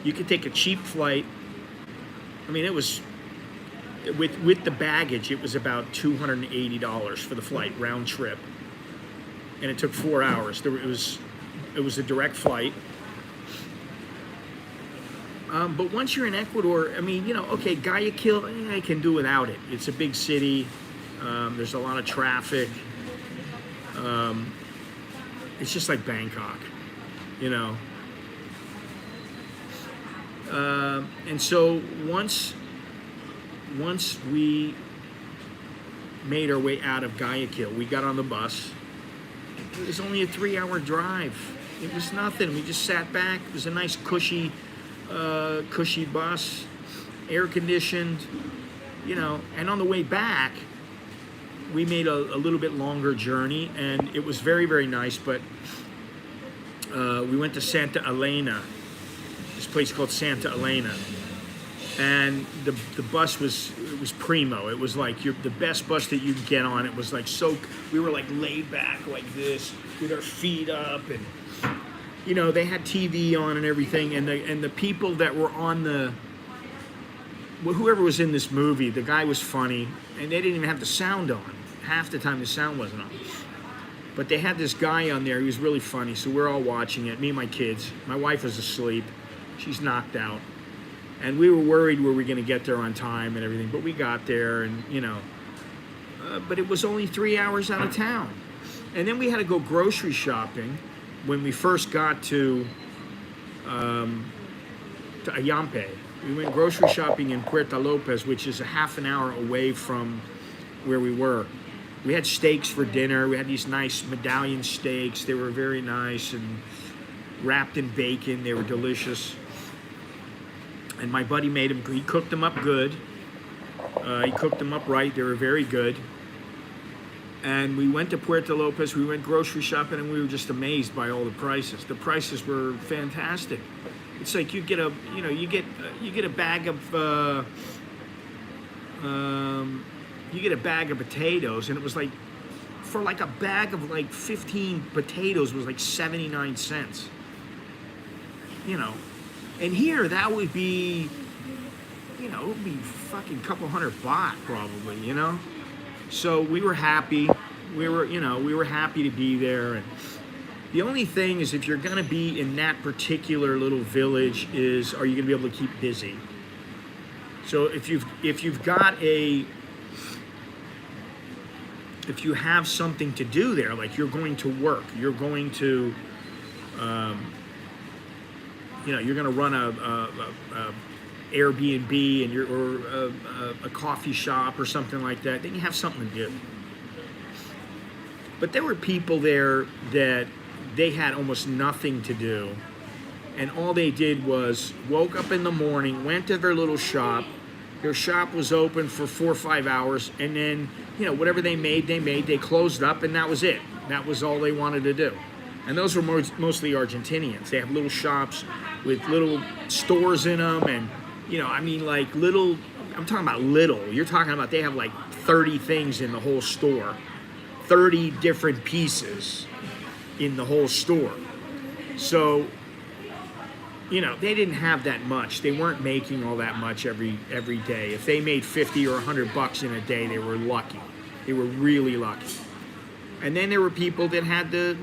You could take a cheap flight. I mean, it was, with the baggage, it was about $280 for the flight, round trip. And it took 4 hours. It was a direct flight. But once you're in Ecuador, I mean, okay, Guayaquil, I can do without it. It's a big city. There's a lot of traffic. It's just like Bangkok, And so once we made our way out of Guayaquil, we got on the bus. It was only a 3-hour drive. It was nothing. We just sat back. It was a nice cushy bus, air conditioned, and on the way back, we made a little bit longer journey, and it was very, very nice, but we went to Santa Elena, this place called Santa Elena, and the bus was primo. It was like the best bus that you could get on. It was like we were like laid back like this with our feet up, and they had TV on and everything, and the people that were on whoever was in this movie, the guy was funny, and they didn't even have the sound on. Half the time the sound wasn't on. But they had this guy on there, he was really funny, so we're all watching it, me and my kids. My wife was asleep, she's knocked out. And we were worried were we going to get there on time and everything, but we got there, and but it was only 3 hours out of town. And then we had to go grocery shopping when we first got to Ayampe. We went grocery shopping in Puerto Lopez, which is a half an hour away from where we were. We had steaks for dinner. We had these nice medallion steaks. They were very nice and wrapped in bacon. They were delicious. And my buddy made them. He cooked them up good. He cooked them up right. They were very good. And we went to Puerto Lopez. We went grocery shopping, and we were just amazed by all the prices. The prices were fantastic. It's like you get a bag of you get a bag of potatoes, and it was like, for like a bag of like 15 potatoes was like 79 cents. And here that would be, it would be fucking couple $100 probably, So we were happy. we were happy to be there. And the only thing is, if you're going to be in that particular little village, are you going to be able to keep busy? So if you have something to do there, like you're going to work, you're going to you're going to run a Airbnb or a coffee shop or something like that, then you have something to do. But there were people there that they had almost nothing to do, and all they did was woke up in the morning, went to their little shop. Their shop was open for 4 or 5 hours, and then whatever they made, they closed up, and that was it. That was all they wanted to do. And those were mostly Argentinians. They have little shops with little stores in them, and like little. I'm talking about little. You're talking about they have like 30 things in the whole store, 30 different pieces in the whole store. So, they didn't have that much. They weren't making all that much every day. If they made 50 or $100 in a day, they were lucky. They were really lucky. And then there were people that had the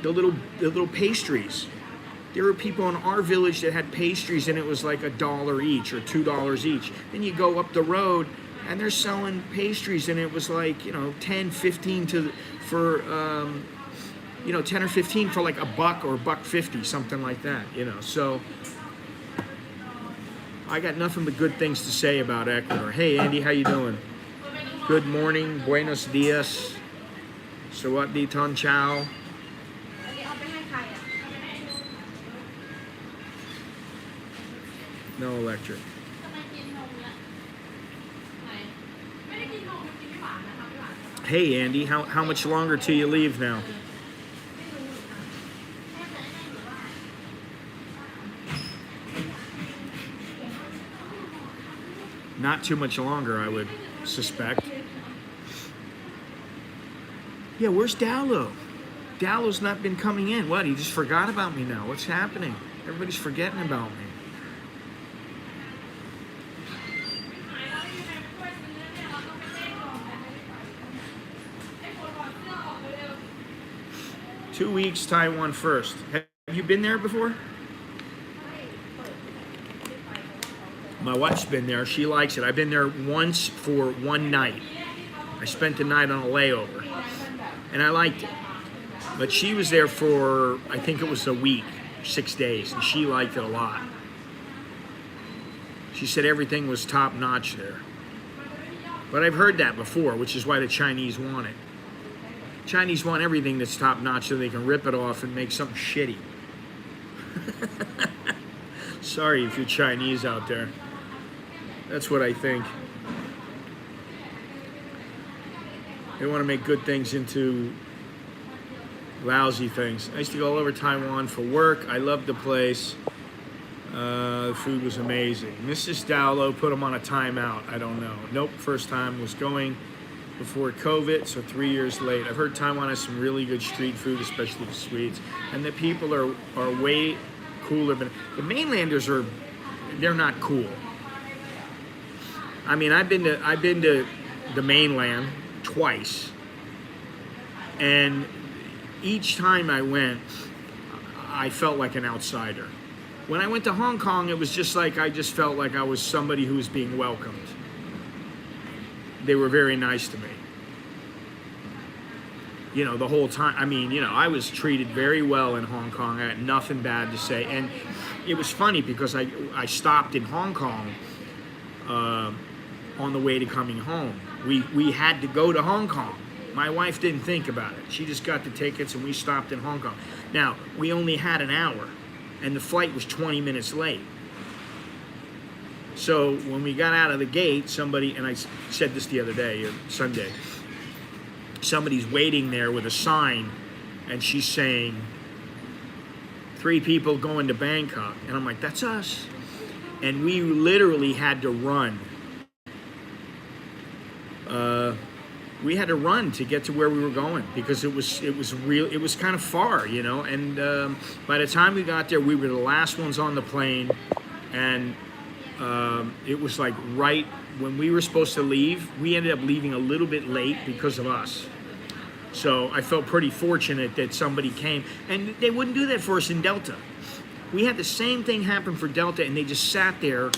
little pastries. There were people in our village that had pastries, and it was like $1 each or $2 each. Then you go up the road, and they're selling pastries, and it was like 10, 15 for 10 or 15 for like $1 or $1.50, something like that. So I got nothing but good things to say about Ecuador. Hey Andy, how you doing? Good morning, buenos dias, sawatdee ton chow. No electric. Hey Andy, how much longer till you leave now? Not too much longer, I would suspect. Yeah, where's Dowlo? Dowlo's not been coming in. What, he just forgot about me now? What's happening? Everybody's forgetting about me. Two weeks, Taiwan first. Have you been there before? My wife's been there. She likes it. I've been there once for one night. I spent the night on a layover, and I liked it. But she was there for, I think it was a week, 6 days, and she liked it a lot. She said everything was top notch there. But I've heard that before, which is why the Chinese want it. Chinese want everything that's top notch so they can rip it off and make something shitty. Sorry if you're Chinese out there. That's what I think. They want to make good things into lousy things. I used to go all over Taiwan for work. I loved the place. The food was amazing. Mrs. Dowlow put them on a timeout. I don't know. Nope, first time was going before COVID, so 3 years late. I've heard Taiwan has some really good street food, especially the sweets. And the people are way cooler. But the mainlanders they're not cool. I mean, I've been to the mainland twice, and each time I went, I felt like an outsider. When I went to Hong Kong, it was just like I just felt like I was somebody who was being welcomed. They were very nice to me. The whole time. I mean, I was treated very well in Hong Kong. I had nothing bad to say. And it was funny because I stopped in Hong Kong on the way to coming home. We had to go to Hong Kong. My wife didn't think about it. She just got the tickets and we stopped in Hong Kong. Now, we only had an hour and the flight was 20 minutes late. So when we got out of the gate, somebody, and I said this the other day, Sunday, somebody's waiting there with a sign and she's saying, 3 people going to Bangkok. And I'm like, that's us. And we literally had to run. We had to run to get to where we were going because it was kind of far, And by the time we got there, we were the last ones on the plane, and It was like right when we were supposed to leave. We ended up leaving a little bit late because of us. So I felt pretty fortunate that somebody came, and they wouldn't do that for us in Delta. We had the same thing happen for Delta, and they just sat there.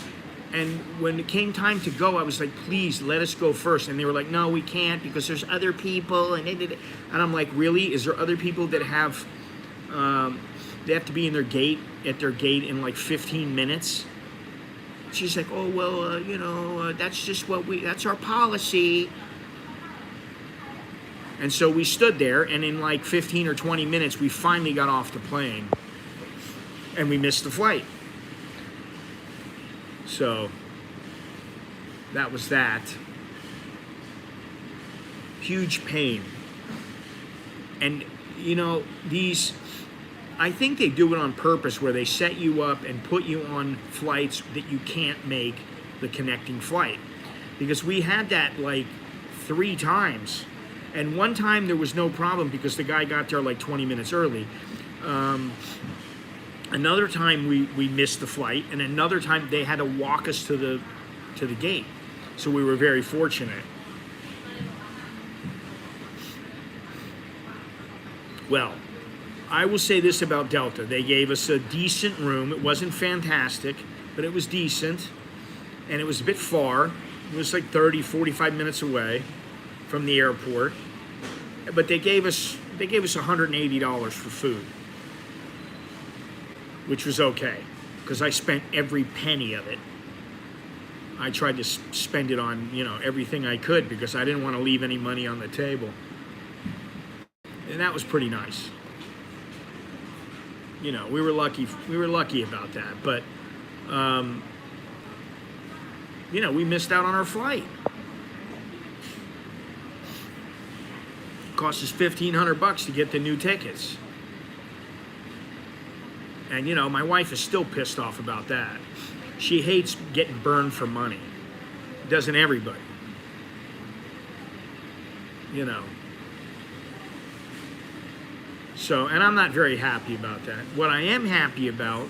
And when it came time to go, I was like, please let us go first. And they were like, no, we can't because there's other people. And I'm like, really? Is there other people that have, they have to be at their gate in like 15 minutes? She's like, oh, well, that's just that's our policy. And so we stood there, and in like 15 or 20 minutes, we finally got off the plane. And we missed the flight. So that was that. Huge pain. And I think they do it on purpose where they set you up and put you on flights that you can't make the connecting flight. Because we had that like 3 times. And one time there was no problem because the guy got there like 20 minutes early. Another time we missed the flight, and another time they had to walk us to the gate. So we were very fortunate. Well, I will say this about Delta. They gave us a decent room. It wasn't fantastic, but it was decent. And it was a bit far. It was like 30, 45 minutes away from the airport. But they gave us $180 for food, which was okay, because I spent every penny of it. I tried to spend it on, everything I could because I didn't want to leave any money on the table. And that was pretty nice. We were lucky about that, but we missed out on our flight. Cost us $1,500 to get the new tickets. And my wife is still pissed off about that. She hates getting burned for money. Doesn't everybody? So, and I'm not very happy about that. What I am happy about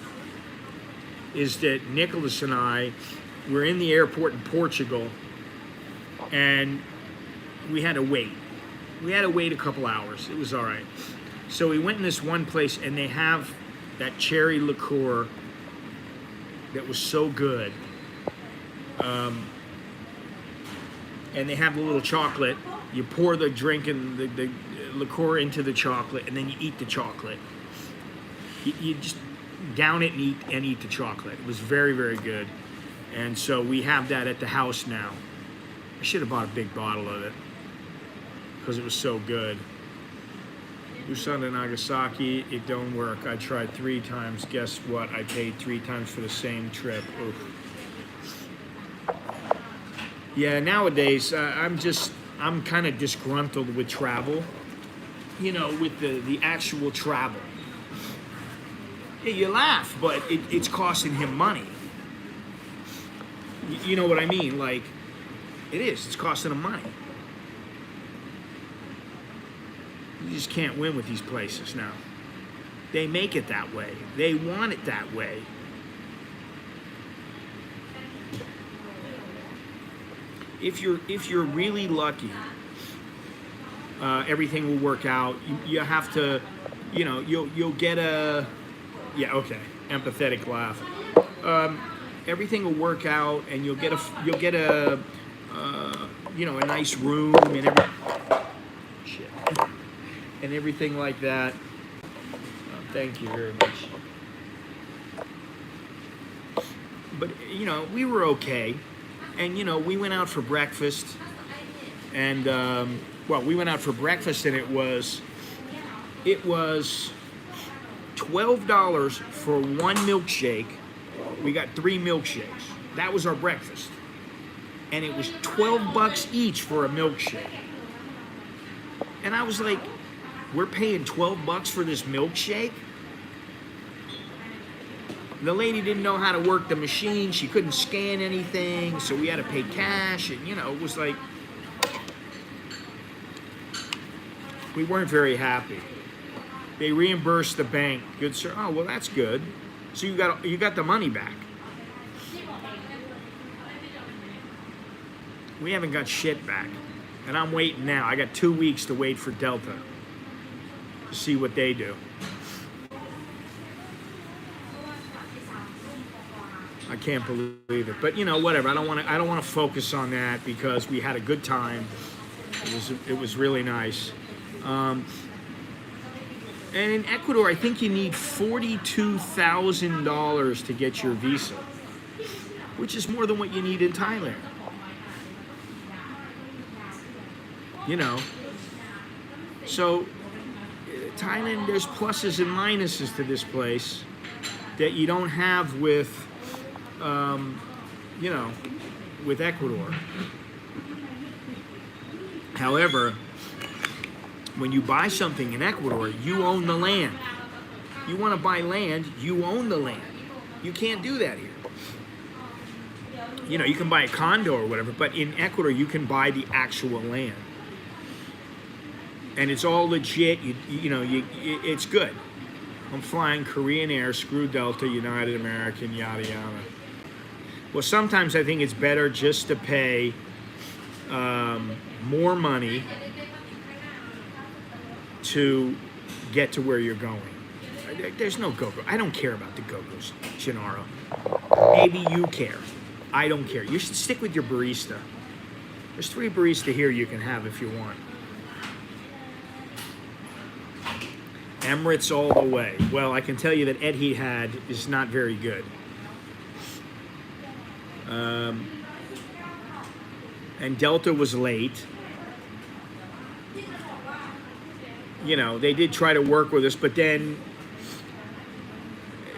is that Nicholas and I were in the airport in Portugal, and we had to wait. We had to wait a couple hours. It was all right. So we went in this one place, and they have that cherry liqueur that was so good. And they have the little chocolate. You pour the drink and the liqueur into the chocolate, and then you eat the chocolate. You just down it and eat the chocolate. It was very, very good. And so we have that at the house now. I should have bought a big bottle of it because it was so good. Busan to Nagasaki, it don't work. I tried 3 times. Guess what? I paid 3 times for the same trip. Oof. Yeah, nowadays, I'm kind of disgruntled with travel. With the actual travel. Yeah, you laugh, but it's costing him money. You know what I mean? Like, it is. It's costing him money. You just can't win with these places now. They make it that way. They want it that way. If you're really lucky, everything will work out. You have to, you'll get a, yeah, okay, empathetic laugh. Everything will work out, and you'll get a nice room and and everything like that. Thank you very much. But we were okay, and we went out for breakfast, and we went out for breakfast, and it was $12 for 1 milkshake. We got 3 milkshakes. That was our breakfast. And it was $12 each for a milkshake. And I was like, we're paying $12 for this milkshake? The lady didn't know how to work the machine. She couldn't scan anything, so we had to pay cash. And, it was like, we weren't very happy. They reimbursed the bank. Good sir. Oh, well, that's good. So you got the money back. We haven't got shit back. And I'm waiting now. I got 2 weeks to wait for Delta to see what they do. I can't believe it. But you know, whatever. I don't want to focus on that because we had a good time. It was really nice. And in Ecuador, I think you need $42,000 to get your visa, which is more than what you need in Thailand. You know, so Thailand, there's pluses and minuses to this place that you don't have with, you know, with Ecuador. However, when you buy something in Ecuador, you own the land. You want to buy land, you own the land. You can't do that here. You know, you can buy a condo or whatever, but in Ecuador, you can buy the actual land. And it's all legit. It's good. I'm flying Korean Air, screw Delta, United American, yada yada. Well, sometimes I think it's better just to pay more money to get to where you're going. There's no go-go. I don't care about the go-go's, Gennaro. Maybe you care. I don't care. You should stick with your barista. There's 3 barista here you can have if you want. Emirates all the way. Well, I can tell you that Etihad is not very good. And Delta was late. You know, they did try to work with us, but then,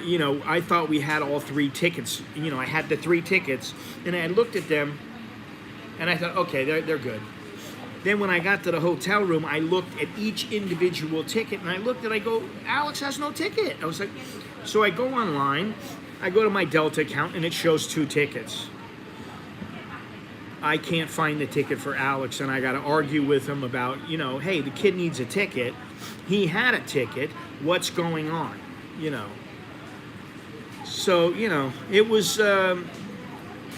you know, I thought we had all 3 tickets. You know, I had the 3 tickets, and I looked at them, and I thought, okay, they're good. Then when I got to the hotel room, I looked at each individual ticket, and I go, Alex has no ticket. I was like, so I go online, I go to my Delta account, and it shows 2 tickets. I can't find the ticket for Alex, and I got to argue with him about, you know, hey, the kid needs a ticket. He had a ticket. What's going on? You know. So, you know, it was,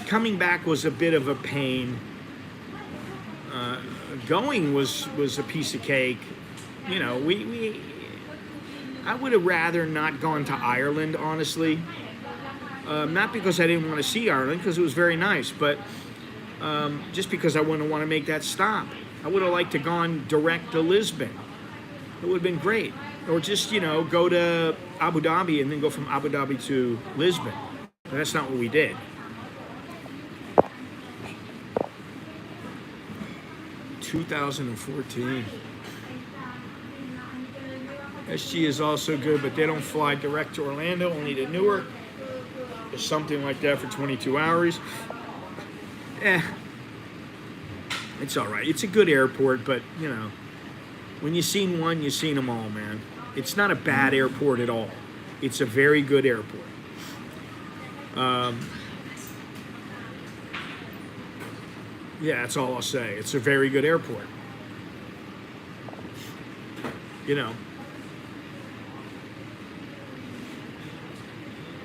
coming back was a bit of a pain. Going was a piece of cake. You know, I would have rather not gone to Ireland, honestly. Not because I didn't want to see Ireland, because it was very nice, but just because I wouldn't want to make that stop. I would have liked to gone direct to Lisbon. It would have been great. Or just, you know, go to Abu Dhabi and then go from Abu Dhabi to Lisbon. But that's not what we did. (2014) SG is also good, but they don't fly direct to Orlando, only to Newark or something like that for 22 hours. It's all right. It's a good airport, but, you know, when you've seen one, you've seen them all, man. It's not a bad airport at all. It's a very good airport. Yeah, that's all I'll say. It's a very good airport. You know.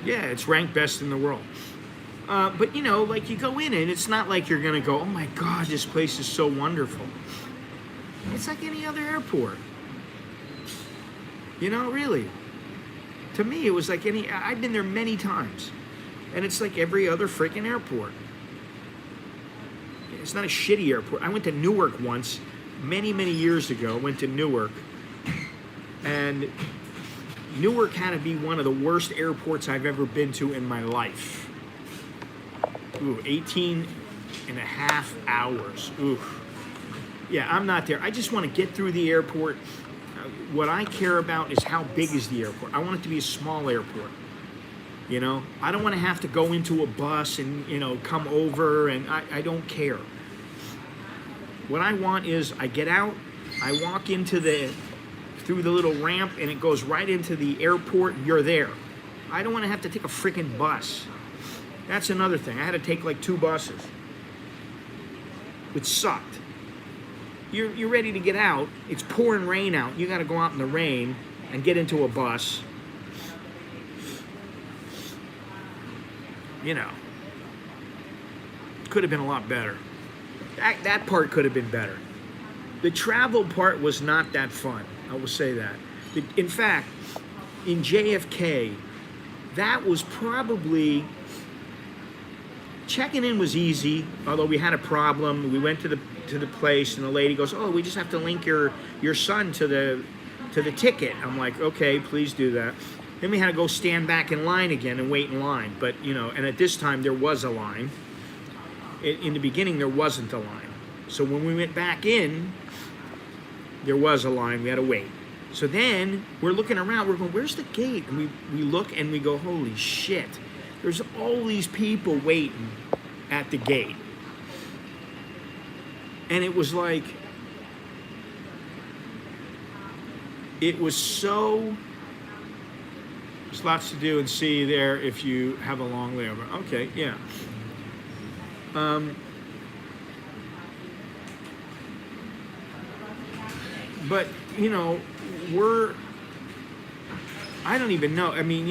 Yeah, it's ranked best in the world. But, you know, like you go in and it's not like you're going to go, oh my God, this place is so wonderful. It's like any other airport. You know, really. To me, it was like I've been there many times. And it's like every other freaking airport. It's not a shitty airport. I went to Newark once, many, many years ago. Went to Newark. And Newark had to be one of the worst airports I've ever been to in my life. Ooh, 18 and a half hours. Ooh. Yeah, I'm not there. I just want to get through the airport. What I care about is how big is the airport. I want it to be a small airport. You know, I don't want to have to go into a bus and, you know, come over, and I don't care. What I want is I get out, I walk through the little ramp, and it goes right into the airport, and you're there. I don't want to have to take a freaking bus. That's another thing. I had to take like 2 buses, which sucked. You're ready to get out. It's pouring rain out. You got to go out in the rain and get into a bus. You know, could have been a lot better. That part could have been better. The travel part was not that fun. I will say that. In fact, in JFK, that was probably checking in was easy. Although we had a problem, we went to the place, and the lady goes, "Oh, we just have to link your son to the ticket." I'm like, "Okay, please do that." Then we had to go stand back in line again and wait in line. But and at this time there was a line. In the beginning, there wasn't a line. So when we went back in, there was a line. We had to wait. So then we're looking around. We're going, "Where's the gate?" And we look and we go, "Holy shit. There's all these people waiting at the gate." And it was like, it was so, there's lots to do and see there if you have a long layover. Okay, yeah. But I don't even know. I mean,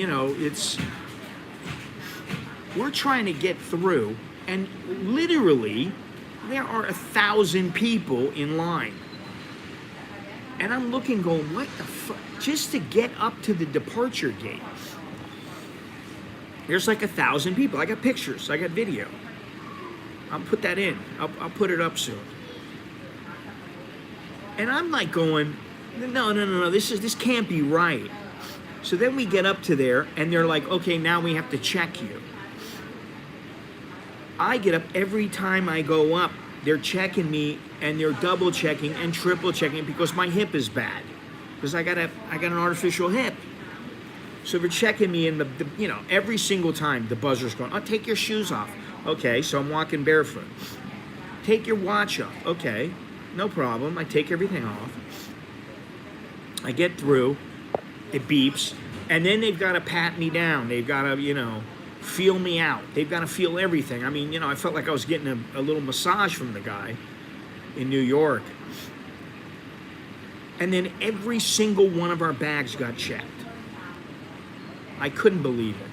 we're trying to get through, and literally there are 1,000 people in line. And I'm looking going, what the fuck? Just to get up to the departure gate. There's like 1,000 people. I got pictures. I got video. I'll put that in. I'll put it up soon. And I'm like going, no. This can't be right. So then we get up to there, and they're like, "Okay, now we have to check you." I get up every time I go up. They're checking me, and they're double checking and triple checking because my hip is bad. Because I got an artificial hip. So they're checking me, and every single time the buzzer's going, "Oh, take your shoes off." Okay, so I'm walking barefoot. "Take your watch off." Okay, no problem. I take everything off. I get through. It beeps. And then they've got to pat me down. They've got to, feel me out. They've got to feel everything. I mean, I felt like I was getting a little massage from the guy in New York. And then every single one of our bags got checked. I couldn't believe it.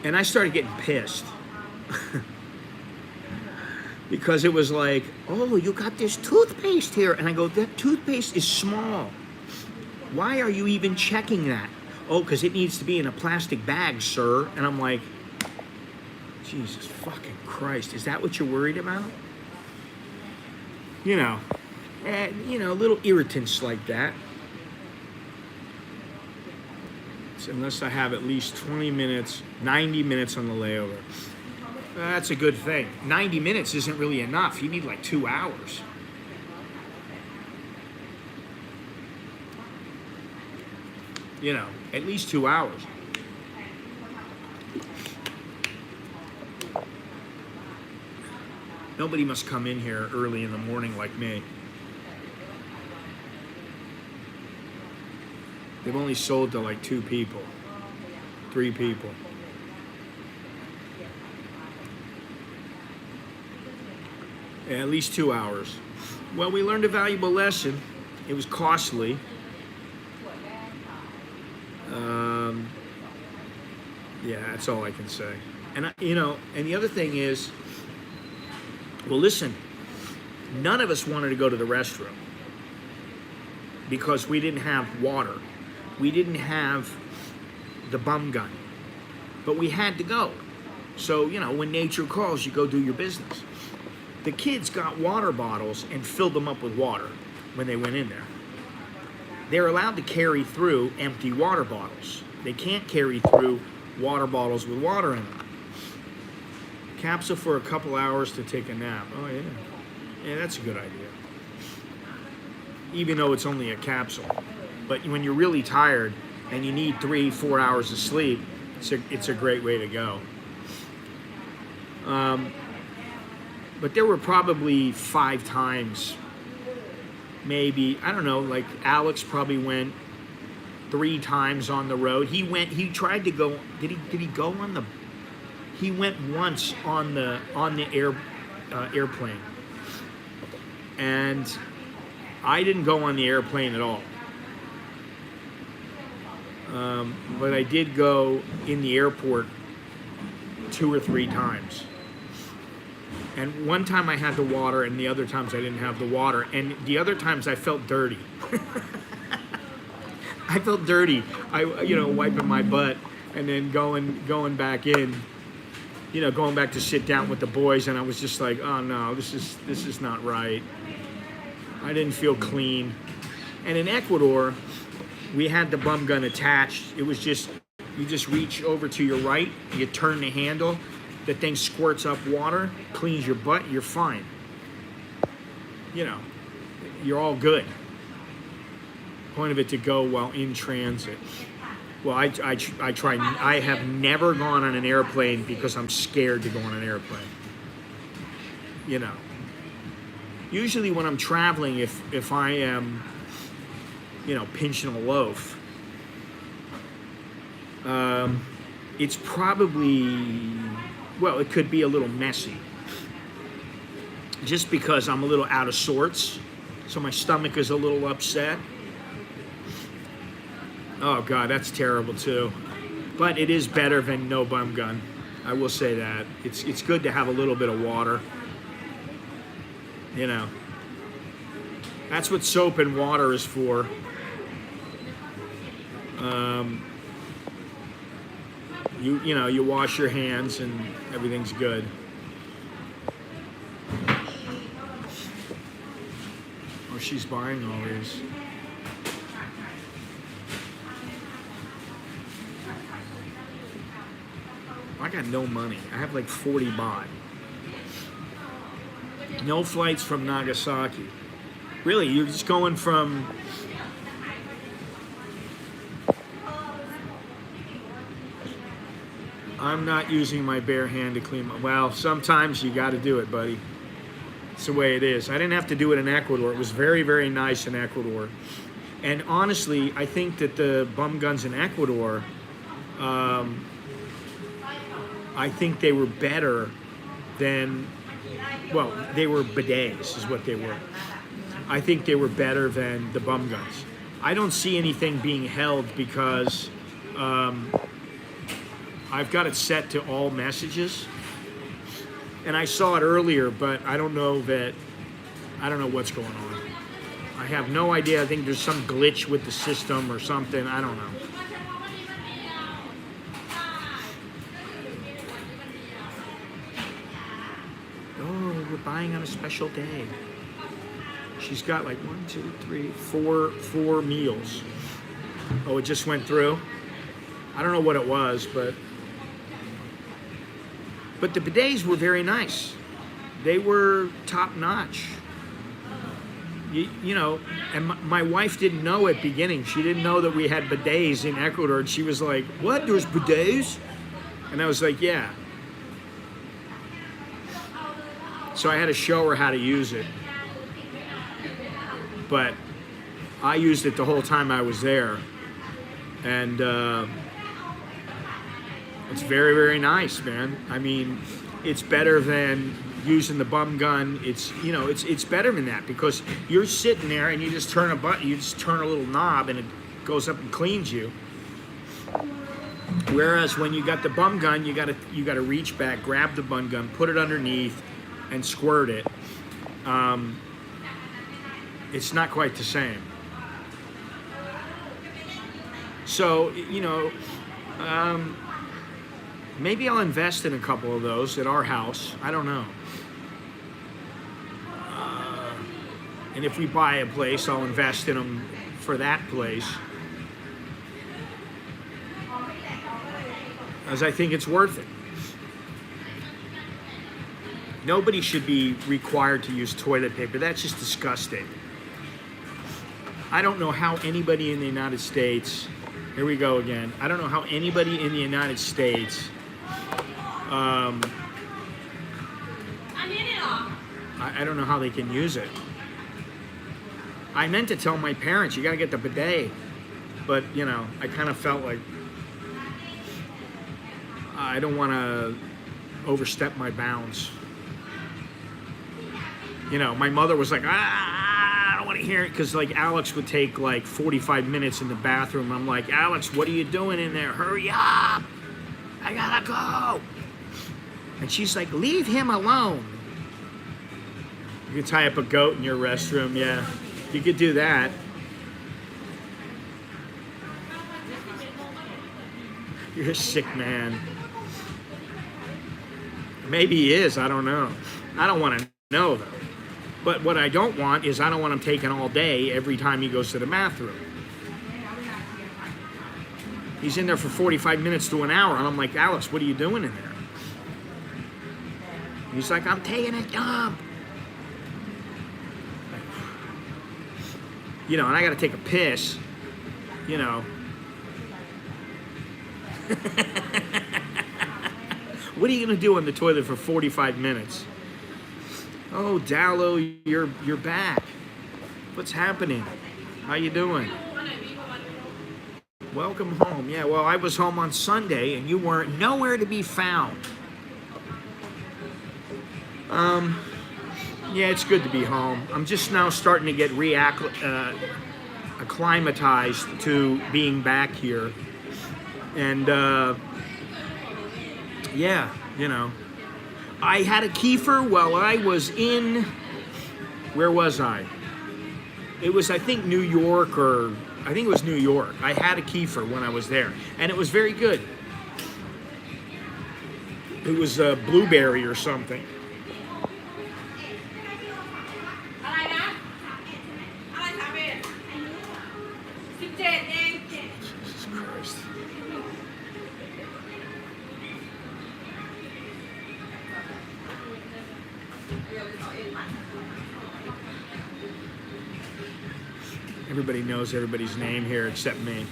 And I started getting pissed. Because it was like, "Oh, you got this toothpaste here." And I go, "That toothpaste is small. Why are you even checking that?" "Oh, because it needs to be in a plastic bag, sir." And I'm like, Jesus fucking Christ, is that what you're worried about? Little irritants like that. So unless I have at least 20 minutes, 90 minutes on the layover. That's a good thing. 90 minutes isn't really enough. You need like 2 hours. At least 2 hours. Nobody must come in here early in the morning like me. They've only sold to like 2 people, 3 people. At least 2 hours. Well, we learned a valuable lesson. It was costly. Yeah, that's all I can say. And and the other thing is, well, listen, none of us wanted to go to the restroom because we didn't have water. We didn't have the bum gun, but we had to go. So, when nature calls, you go do your business. The kids got water bottles and filled them up with water when they went in there. They're allowed to carry through empty water bottles. They can't carry through water bottles with water in them. Capsule for a couple hours to take a nap. Oh, yeah. Yeah, that's a good idea. Even though it's only a capsule. But when you're really tired and you need 3-4 hours of sleep, it's a great way to go. But there were probably 5 times, maybe, I don't know, like Alex probably went 3 times on the road. He tried to go, did he go on the, he went once on the airplane. And I didn't go on the airplane at all. But I did go in the airport 2 or 3 times. And one time I had the water, and the other times I didn't have the water. And the other times I felt dirty. I felt dirty. Wiping my butt and then going back in. Going back to sit down with the boys, and I was just like, oh no, this is not right. I didn't feel clean. And in Ecuador, we had the bum gun attached. It was just, you just reach over to your right, you turn the handle, the thing squirts up water, cleans your butt, you're fine. You're all good. Point of it to go while in transit. Well, I try. I have never gone on an airplane because I'm scared to go on an airplane. Usually when I'm traveling, if I am, pinching a loaf, it's probably, well, it could be a little messy. Just because I'm a little out of sorts, so my stomach is a little upset. Oh God, that's terrible too. But it is better than no bum gun. I will say that. It's good to have a little bit of water. That's what soap and water is for. You wash your hands and everything's good. Oh, she's buying all these. I got no money. I have like 40 baht. No flights from Nagasaki. Really, you're just going from... I'm not using my bare hand to clean my... Well, sometimes you got to do it, buddy. It's the way it is. I didn't have to do it in Ecuador. It was very, very nice in Ecuador. And honestly, I think that the bum guns in Ecuador... I think they were better than, well, they were bidets is what they were. I think they were better than the bum guns. I don't see anything being held because I've got it set to all messages. And I saw it earlier, but I don't know what's going on. I have no idea. I think there's some glitch with the system or something. I don't know. We're buying on a special day. She's got like 1, 2, 3, 4 meals. Oh, it just went through. I don't know what it was, but the bidets were very nice. They were top notch. And my wife didn't know at beginning. She didn't know that we had bidets in Ecuador, and she was like, "What? There's bidets?" And I was like, "Yeah." So I had to show her how to use it. But I used it the whole time I was there. And it's very, very nice, man. I mean, it's better than using the bum gun. It's better than that because you're sitting there and you just turn a button, you just turn a little knob and it goes up and cleans you. Whereas when you got the bum gun, you gotta reach back, grab the bum gun, put it underneath, and squirt it. It's not quite the same. So, maybe I'll invest in a couple of those at our house. I don't know. And if we buy a place, I'll invest in them for that place. As I think it's worth it. Nobody should be required to use toilet paper. That's just disgusting. I don't know how anybody in the United States, here we go again. I don't know how anybody in the United States, I don't know how they can use it. I meant to tell my parents, you gotta get the bidet. But, I kind of felt like I don't want to overstep my bounds. My mother was like, I don't want to hear it, because like Alex would take like 45 minutes in the bathroom. I'm like, Alex, what are you doing in there? Hurry up! I gotta go! And she's like, leave him alone. You can tie up a goat in your restroom, yeah. You could do that. You're a sick man. Maybe he is, I don't know. I don't want to know, though. But what I don't want is I don't want him taking all day every time he goes to the bathroom. He's in there for 45 minutes to an hour, and I'm like, Alex, what are you doing in there? He's like, I'm taking a dump. You know, and I got to take a piss, you know. What are you going to do on the toilet for 45 minutes? Oh, Dallo, you're back. What's happening? How you doing? Welcome home. Yeah, well, I was home on Sunday, and you weren't nowhere to be found. Yeah, it's good to be home. I'm just now starting to get acclimatized to being back here. And, yeah, you know. I had a kefir while I was in, where was I? It was, I think, New York, or I think it was New York. I had a kefir when I was there, and it was very good. It was a blueberry or something. Jesus Christ. Everybody knows everybody's name here except me.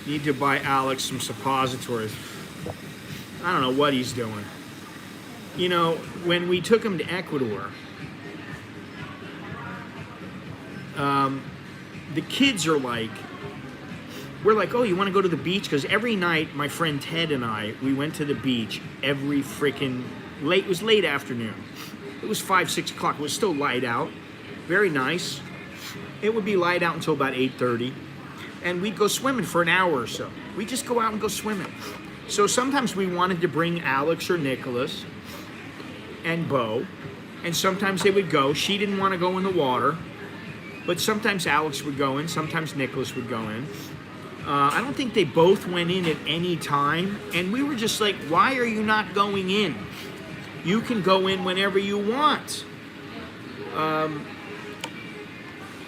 Need to buy Alex some suppositories. I don't know what he's doing. You know, when we took him to Ecuador, the kids are like, we're like, oh, you want to go to the beach? Because every night, my friend Ted and I, we went to the beach every freaking late. It was late afternoon. It was 5, 6 o'clock. It was still light out. Very nice. It would be light out until about 8:30. And we'd go swimming for an hour or so. We'd just go out and go swimming. So sometimes we wanted to bring Alex or Nicholas and Bo. And sometimes they would go. She didn't want to go in the water. But sometimes Alex would go in. Sometimes Nicholas would go in. I don't think they both went in at any time. And we were just like, why are you not going in? You can go in whenever you want.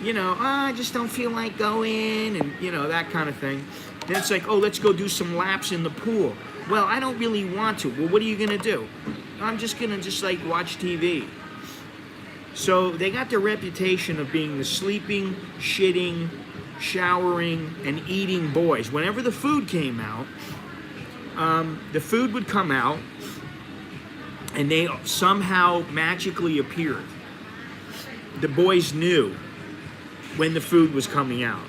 You know, I just don't feel like going, and, you know, that kind of thing. Then it's like, oh, let's go do some laps in the pool. Well, I don't really want to. Well, what are you going to do? I'm just going to just, like, watch TV. So they got their reputation of being the sleeping, shitting, showering, and eating boys. Whenever the food came out, the food would come out, and they somehow magically appeared. The boys knew when the food was coming out.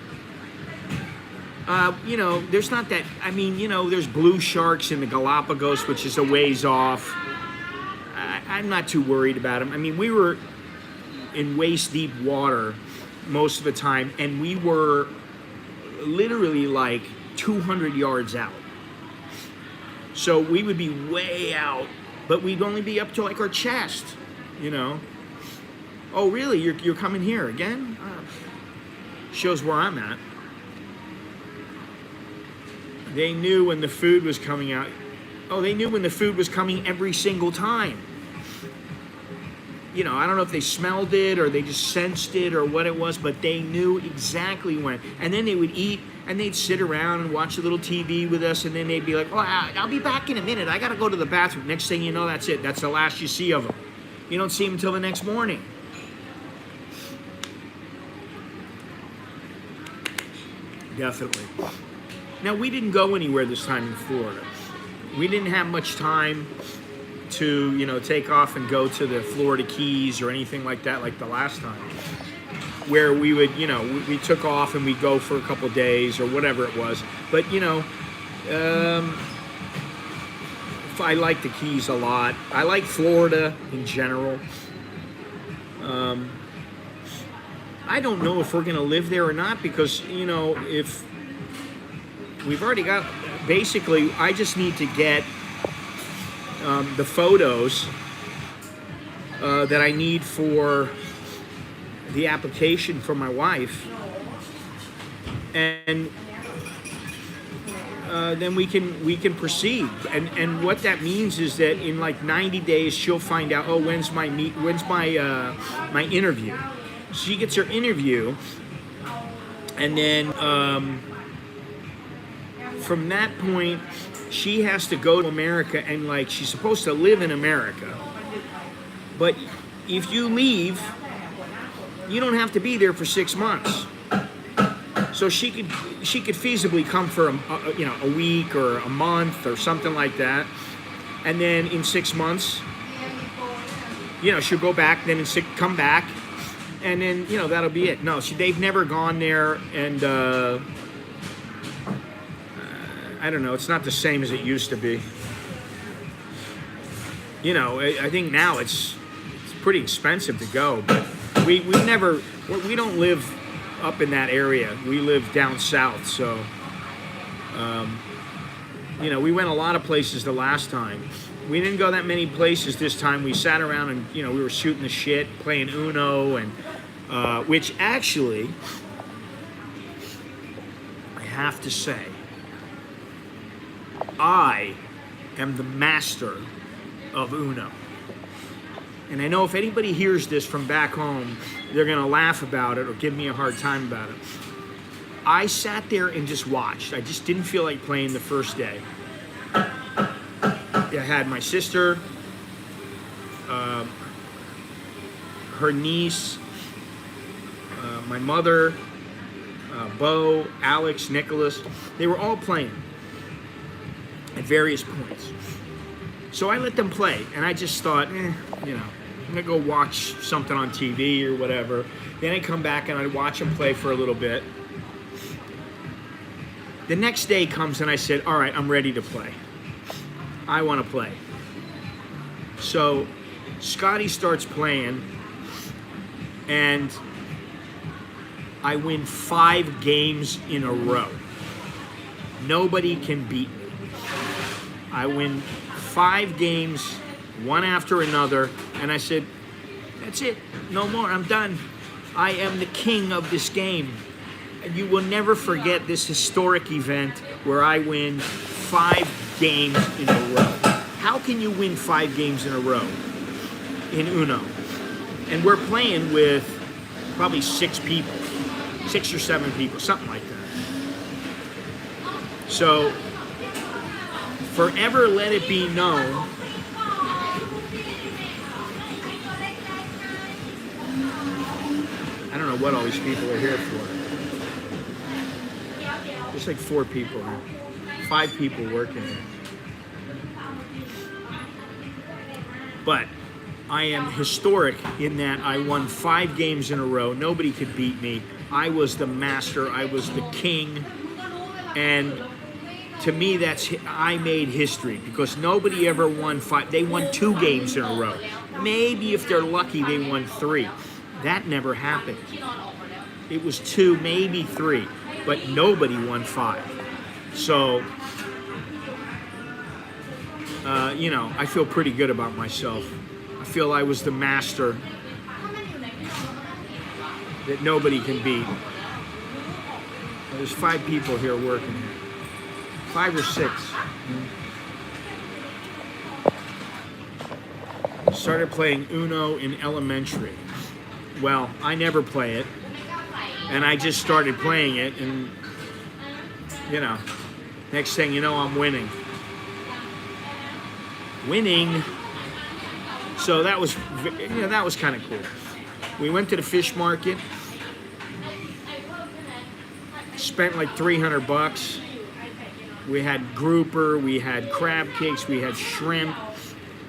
You know, there's not that, I mean, you know, there's blue sharks in the Galapagos, which is a ways off. I'm not too worried about them. I mean, we were in waist-deep water most of the time, and we were literally like 200 yards out. So we would be way out, but we'd only be up to like our chest, you know. Oh, really? You're coming here again? Shows where I'm at. They knew when the food was coming out. Oh, they knew when the food was coming every single time. You know, I don't know if they smelled it or they just sensed it or what it was, but they knew exactly when. And then they would eat, and they'd sit around and watch a little TV with us, and then they'd be like, oh, I'll be back in a minute. I got to go to the bathroom. Next thing you know, that's it. That's the last you see of them. You don't see them until the next morning. Definitely. Now, we didn't go anywhere this time in Florida. We didn't have much time to, you know, take off and go to the Florida Keys or anything like that, like the last time, where we would, you know, we took off and we'd go for a couple of days or whatever it was. But, you know, I like the Keys a lot. I like Florida in general. I don't know if we're going to live there or not, because, you know, if we've already got, basically, I just need to get the photos that I need for the application for my wife, and then we can proceed. And what that means is that in like 90 days she'll find out, oh, when's my my interview. She gets her interview, and then from that point she has to go to America, and like she's supposed to live in America. But if you leave, you don't have to be there for 6 months. So she could feasibly come for a week or a month or something like that, and then in 6 months, she'll go back. Then come back, and then that'll be it. No, they've never gone there, and I don't know. It's not the same as it used to be. I think now it's pretty expensive to go, but we don't live up in that area. We live down south, so we went a lot of places the last time. We didn't go that many places this time. We sat around and we were shooting the shit, playing Uno, and which actually I have to say, I am the master of Uno. And I know if anybody hears this from back home, they're going to laugh about it or give me a hard time about it. I sat there and just watched. I just didn't feel like playing the first day. I had my sister, her niece, my mother, Bo, Alex, Nicholas. They were all playing at various points. So I let them play, and I just thought, I'm gonna go watch something on TV or whatever. Then I come back and I watch them play for a little bit. The next day comes and I said, all right, I'm ready to play. I want to play. So Scotty starts playing, and I win 5 games in a row. Nobody can beat me. I win 5 games, one after another, and I said, that's it, no more, I'm done. I am the king of this game. And you will never forget this historic event where I win 5 games in a row. How can you win 5 games in a row in Uno? And we're playing with probably 6 people, 6 or 7 people, something like that. So, forever let it be known I don't know what all these people are here for. There's like 4 people here. 5 people working here. But I am historic in that I won 5 games in a row. Nobody could beat me. I was the master. I was the king. And to me, I made history, because nobody ever won 5. They won 2 games in a row. Maybe if they're lucky, they won 3. That never happened. It was 2, maybe 3, but nobody won 5. So, I feel pretty good about myself. I feel I was the master that nobody can beat. There's 5 people here working here. 5 or 6. Started playing Uno in elementary. Well, I never play it, and I just started playing it, and next thing you know, I'm winning. So that was kind of cool. We went to the fish market, spent like $300. We had grouper, we had crab cakes, we had shrimp,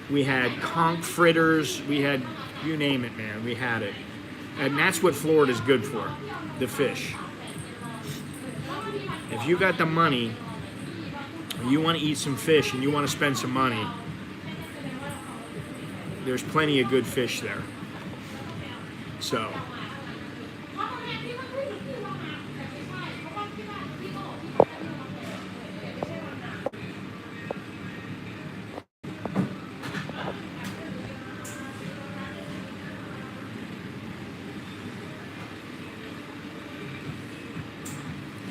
we had conch fritters, we had, you name it, man, we had it. And that's what Florida's good for, the fish. If you got the money, and you want to eat some fish and you want to spend some money, there's plenty of good fish there. So,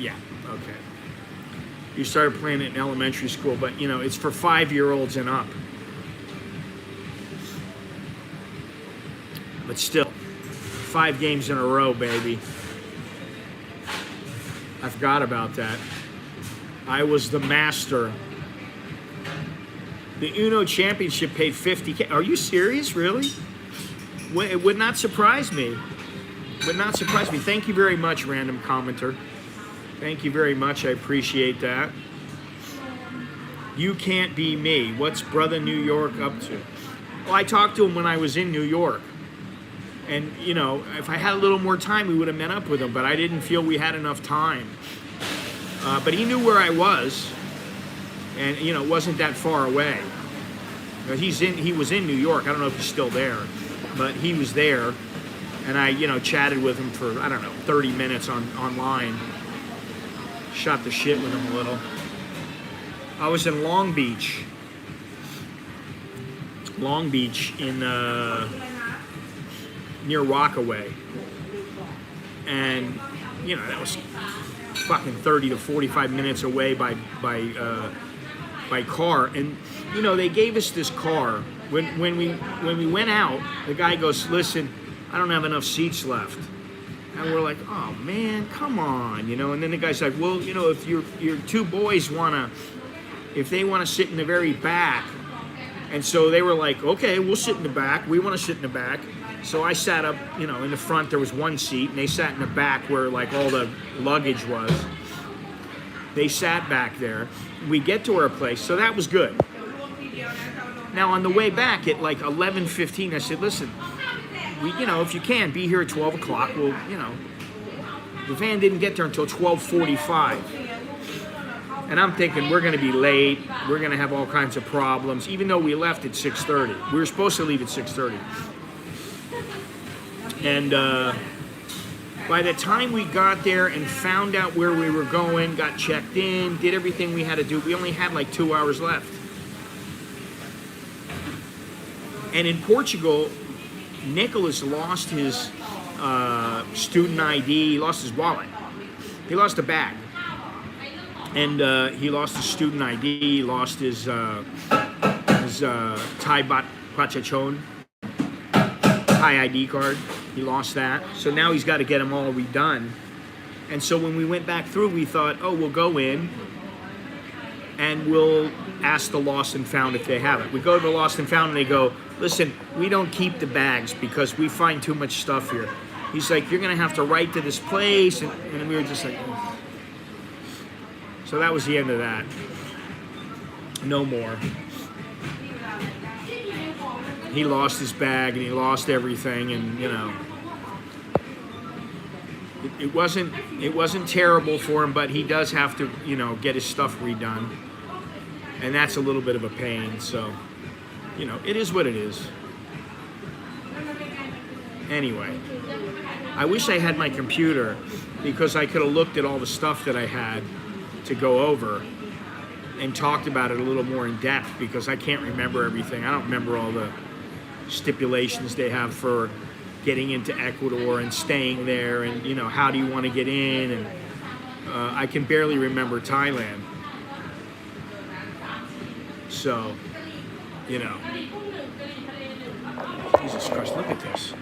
Yeah, okay. You started playing it in elementary school, but you know, it's for 5-year-olds and up. But still, 5 games in a row, baby. I forgot about that. I was the master. The Uno Championship paid $50K. Are you serious, really? It would not surprise me. Would not surprise me. Thank you very much, random commenter. Thank you very much. I appreciate that. You can't be me. What's Brother New York up to? Well, I talked to him when I was in New York. And, you know, if I had a little more time, we would have met up with him. But I didn't feel we had enough time. But he knew where I was. And, you know, it wasn't that far away. He was in New York. I don't know if he's still there. But he was there. And I, you know, chatted with him for, I don't know, 30 minutes online. Shot the shit with him a little. I was in Long Beach. Long Beach in near Rockaway. And, you know, that was fucking 30 to 45 minutes away by car. And, you know, they gave us this car. When we went out, the guy goes, listen, I don't have enough seats left. And we're like, oh man, come on, you know. And then the guy's like, well, you know, if your 2 boys if they wanna sit in the very back. And so they were like, okay, we'll sit in the back. We wanna sit in the back. So I sat up, you know, in the front. There was 1 seat, and they sat in the back where like all the luggage was. They sat back there. We get to our place, so that was good. Now on the way back at like 11:15, I said, listen, you know, if you can, be here at 12 o'clock. Well, you know, the van didn't get there until 12:45. And I'm thinking, we're going to be late. We're going to have all kinds of problems, even though we left at 6:30. We were supposed to leave at 6:30. And by the time we got there and found out where we were going, got checked in, did everything we had to do, we only had like 2 hours left. And in Portugal, Nicholas lost his student ID, he lost his wallet. He lost a bag. And he lost his student ID, he lost his Thai Pachachon, Thai ID card. He lost that. So now he's got to get them all redone. And so when we went back through, we thought, oh, we'll go in and we'll ask the lost and found if they have it. We go to the lost and found and they go, listen, we don't keep the bags because we find too much stuff here. He's like, you're going to have to write to this place. And we were just like, oh. So that was the end of that. No more. He lost his bag and he lost everything, and you know, it wasn't terrible for him, but he does have to, you know, get his stuff redone, and that's a little bit of a pain. So, you know, it is what it is. Anyway, I wish I had my computer because I could have looked at all the stuff that I had to go over and talked about it a little more in depth, because I can't remember everything. I don't remember all the stipulations they have for getting into Ecuador and staying there, and you know, how do you want to get in, and I can barely remember Thailand. So, you know, Jesus Christ, look at this.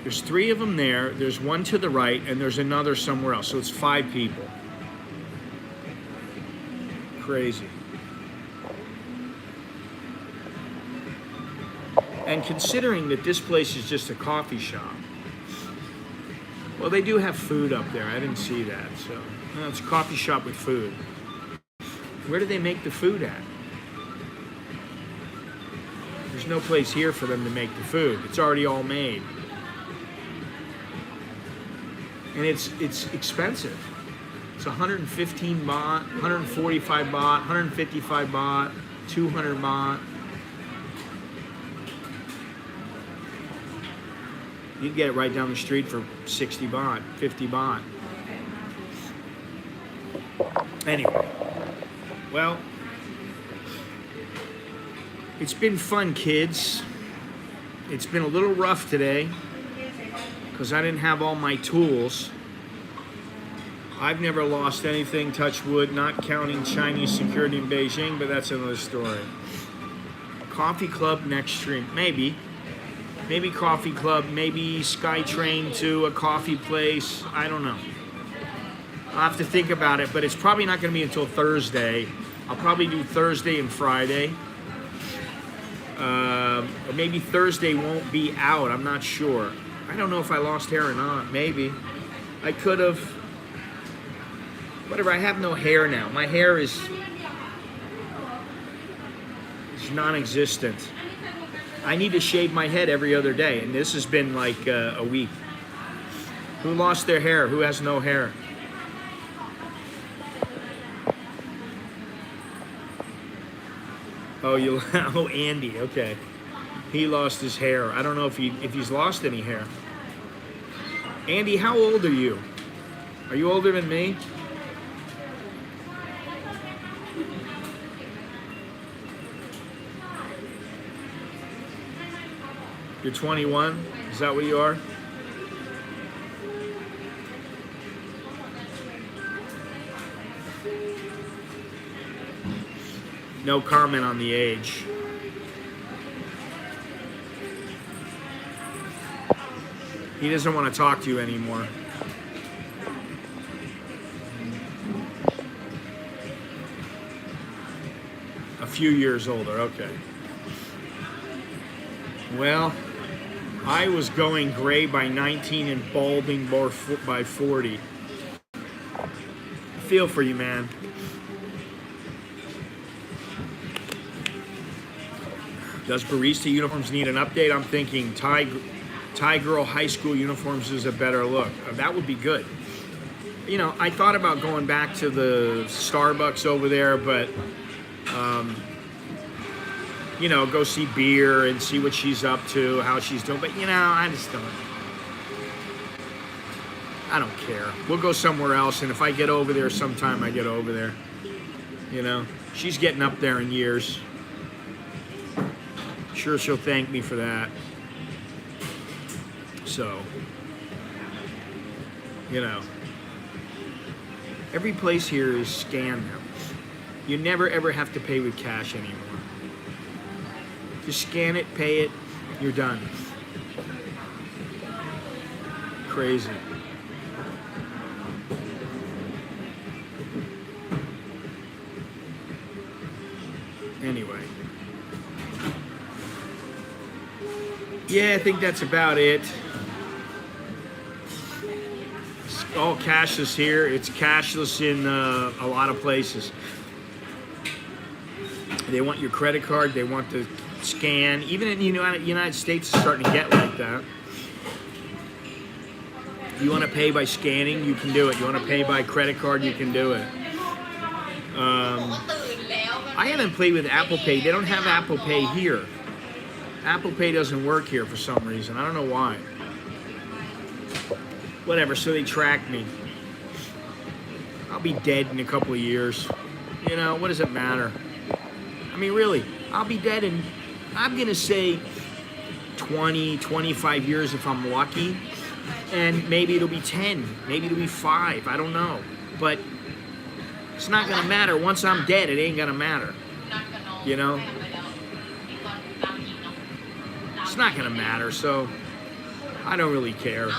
There's 3 of them there, there's 1 to the right, and there's another somewhere else. So it's 5 people. Crazy. And considering that this place is just a coffee shop, well, they do have food up there. I didn't see that. So, no, it's a coffee shop with food. Where do they make the food at? There's no place here for them to make the food. It's already all made. And it's expensive. It's 115 baht, 145 baht, 155 baht, 200 baht. You can get it right down the street for 60 baht, 50 baht. Anyway, well, it's been fun, kids. It's been a little rough today because I didn't have all my tools. I've never lost anything, touch wood, not counting Chinese security in Beijing, but that's another story. Coffee club next stream, maybe. Maybe coffee club, maybe SkyTrain to a coffee place, I don't know. I'll have to think about it, but it's probably not going to be until Thursday. I'll probably do Thursday and Friday. Or maybe Thursday won't be out, I'm not sure. I don't know if I lost hair or not, maybe. I could have. Whatever, I have no hair now. My hair is non-existent. I need to shave my head every other day, and this has been like a week. Who lost their hair? Who has no hair? Oh, oh, Andy. Okay, he lost his hair. I don't know if he's lost any hair. Andy, how old are you? Are you older than me? You're 21? Is that what you are? No comment on the age. He doesn't want to talk to you anymore. A few years older, okay. Well, I was going gray by 19 and balding by 40. I feel for you, man. Does barista uniforms need an update? I'm thinking Thai girl high school uniforms is a better look. That would be good. You know, I thought about going back to the Starbucks over there, but you know, go see Beer and see what she's up to, how she's doing. But, you know, I don't care. We'll go somewhere else, and if I get over there sometime, I get over there. You know, she's getting up there in years. Sure, she'll thank me for that. So, you know, every place here is scanned now. You never, ever have to pay with cash anymore. Just scan it, pay it, you're done. Crazy. Anyway. Yeah, I think that's about it. It's all cashless here. It's cashless in a lot of places. They want your credit card, they want the scan. Even in the United States, it's starting to get like that. You want to pay by scanning, you can do it. You want to pay by credit card, you can do it. I haven't played with Apple Pay. They don't have Apple Pay here. Apple Pay doesn't work here for some reason. I don't know why. Whatever, so they track me. I'll be dead in a couple of years. You know, what does it matter? I mean, really, I'll be dead in, I'm going to say 20, 25 years if I'm lucky. And maybe it'll be 10, maybe it'll be 5, I don't know. But it's not going to matter. Once I'm dead, it ain't going to matter. You know? It's not going to matter, so I don't really care.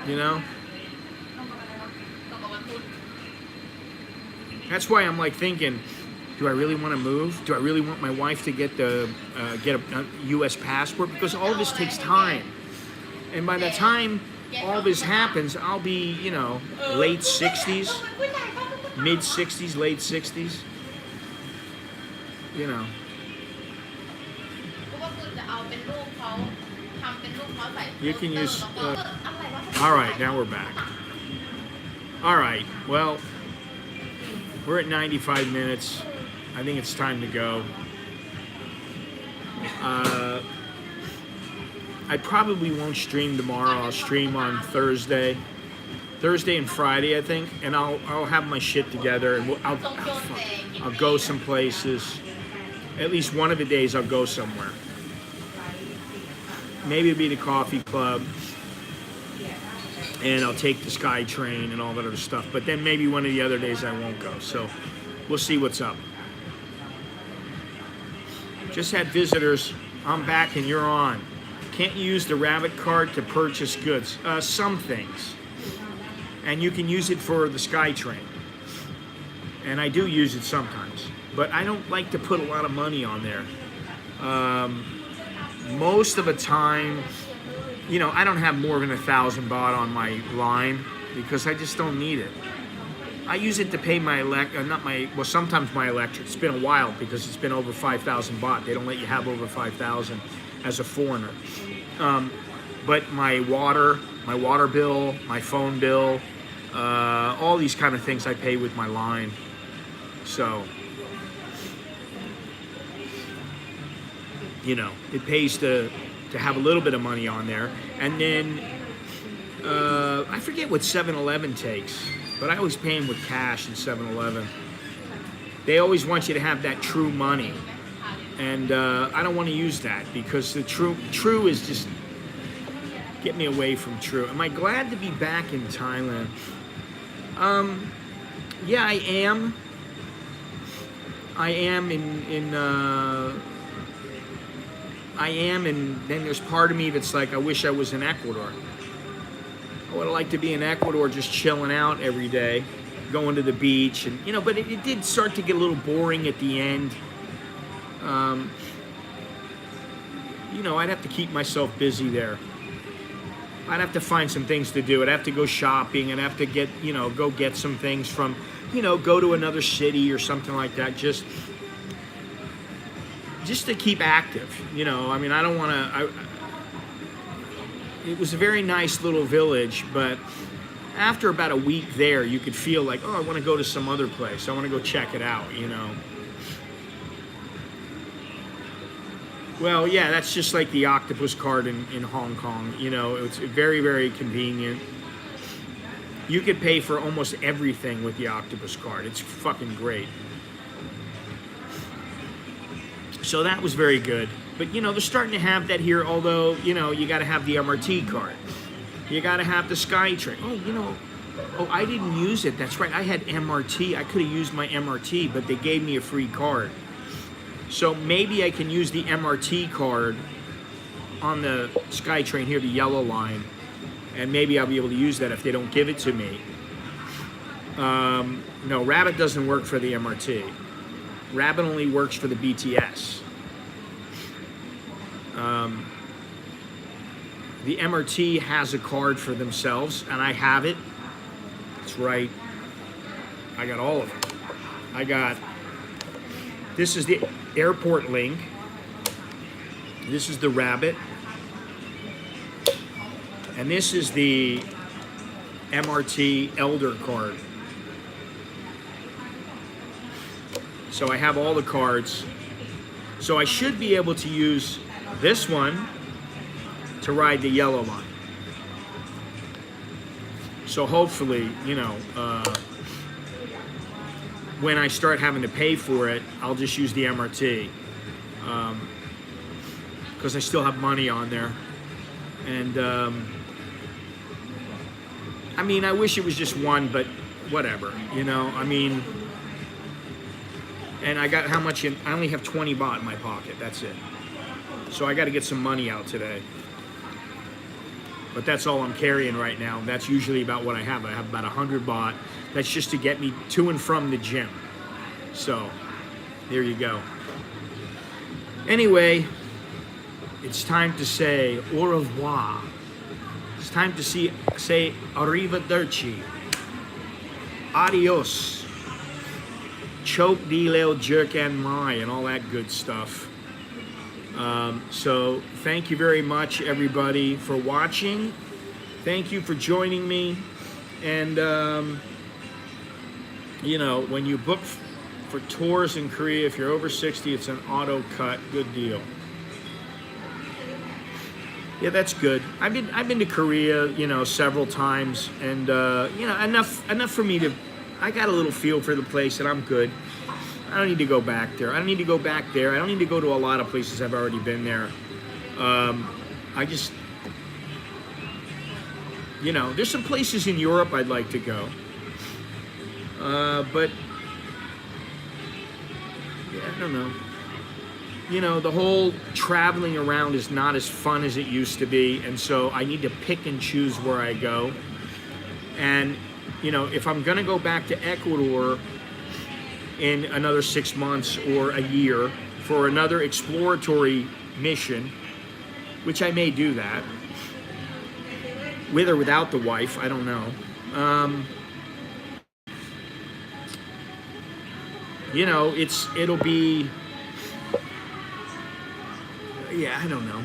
You know? That's why I'm like thinking, do I really want to move? Do I really want my wife to get a U.S. passport? Because all this takes time. And by the time all this happens, I'll be, you know, late 60s, mid 60s, late 60s. You know. You can use... all right, now we're back. All right, well, we're at 95 minutes. I think it's time to go. I probably won't stream tomorrow. I'll stream on Thursday and Friday, I think, and I'll have my shit together, and I'll go some places. At least one of the days I'll go somewhere. maybe it'll be the coffee club, and I'll take the Sky Train and all that other stuff. But then maybe one of the other days I won't go. So we'll see what's up. Just had visitors. I'm back and you're on. Can't use the rabbit card to purchase goods. Some things. And you can use it for the Sky Train. And I do use it sometimes. But I don't like to put a lot of money on there. Most of the time, you know, I don't have more than 1,000 baht on my line because I just don't need it. I use it to pay my sometimes my electric. It's been a while because it's been over 5,000 baht. They don't let you have over 5,000 as a foreigner. But my water bill, my phone bill, all these kind of things I pay with my line. So, you know, it pays to have a little bit of money on there. And then, I forget what 7-Eleven takes, but I always pay them with cash in 7-Eleven. They always want you to have that true money. And I don't want to use that because the true is just, get me away from true. Am I glad to be back in Thailand? Yeah, I am. I am, and then there's part of me that's like, I wish I was in Ecuador. I would like to be in Ecuador just chilling out every day, going to the beach, and you know, but it did start to get a little boring at the end. You know, I'd have to keep myself busy there. I'd have to find some things to do. I'd have to go shopping and have to get, you know, go get some things from, you know, go to another city or something like that. Just to keep active, you know. I mean, I don't want to. It was a very nice little village, but after about a week there, you could feel like, oh, I want to go to some other place. I want to go check it out, you know. Well, yeah, that's just like the octopus card in Hong Kong. You know, it's very, very convenient. You could pay for almost everything with the octopus card. It's fucking great. So that was very good. But, you know, they're starting to have that here, although, you know, you got to have the MRT card. You got to have the Sky Train. Oh, you know, oh, I didn't use it. That's right. I had MRT. I could have used my MRT, but they gave me a free card. So maybe I can use the MRT card on the Sky Train here, the yellow line, and maybe I'll be able to use that if they don't give it to me. No, Rabbit doesn't work for the MRT. Rabbit only works for the BTS. The MRT has a card for themselves, and I have it. That's right. I got all of them. This is the airport link. This is the Rabbit. And this is the MRT Elder card. So I have all the cards. So I should be able to use this one to ride the yellow line. So hopefully, you know, when I start having to pay for it, I'll just use the MRT. Because I still have money on there. And, I mean, I wish it was just one, but whatever, you know, I mean, and I got how much I only have 20 baht in my pocket, that's it. So I got to get some money out today. But that's all I'm carrying right now. That's usually about what I have. I have about 100 baht. That's just to get me to and from the gym. So, there you go. Anyway, it's time to say au revoir. It's time to say arrivederci. Adios. Choke, D-Lil, jerk, and my, and all that good stuff. So thank you very much, everybody, for watching. Thank you for joining me. And, you know, when you book for tours in Korea, if you're over 60, it's an auto cut. Good deal. Yeah, that's good. I've been to Korea, you know, several times, and you know, enough for me to. I got a little feel for the place, and I'm good. I don't need to go back there. I don't need to go back there. I don't need to go to a lot of places. I've already been there. I just, you know, there's some places in Europe I'd like to go. But, yeah, I don't know. You know, the whole traveling around is not as fun as it used to be, and so I need to pick and choose where I go. And, you know, if I'm going to go back to Ecuador in another 6 months or a year for another exploratory mission, which I may do that, with or without the wife, I don't know. You know, it'll be, yeah, I don't know.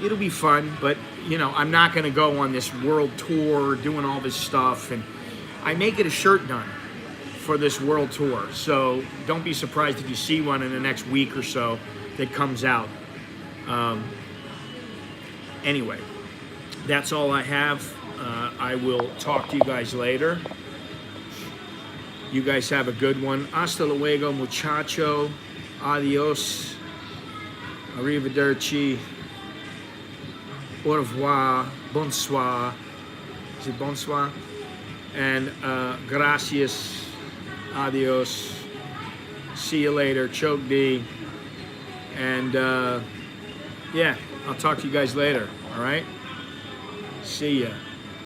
It'll be fun, but, you know, I'm not going to go on this world tour doing all this stuff. And I may get a shirt done for this world tour, so don't be surprised if you see one in the next week or so that comes out. Anyway, that's all I have. I will talk to you guys later. You guys have a good one. Hasta luego, muchacho. Adios. Arrivederci. Au revoir. Bonsoir. Is it bonsoir? And gracias. Adios. See you later. Choke D. And yeah, I'll talk to you guys later. All right? See ya.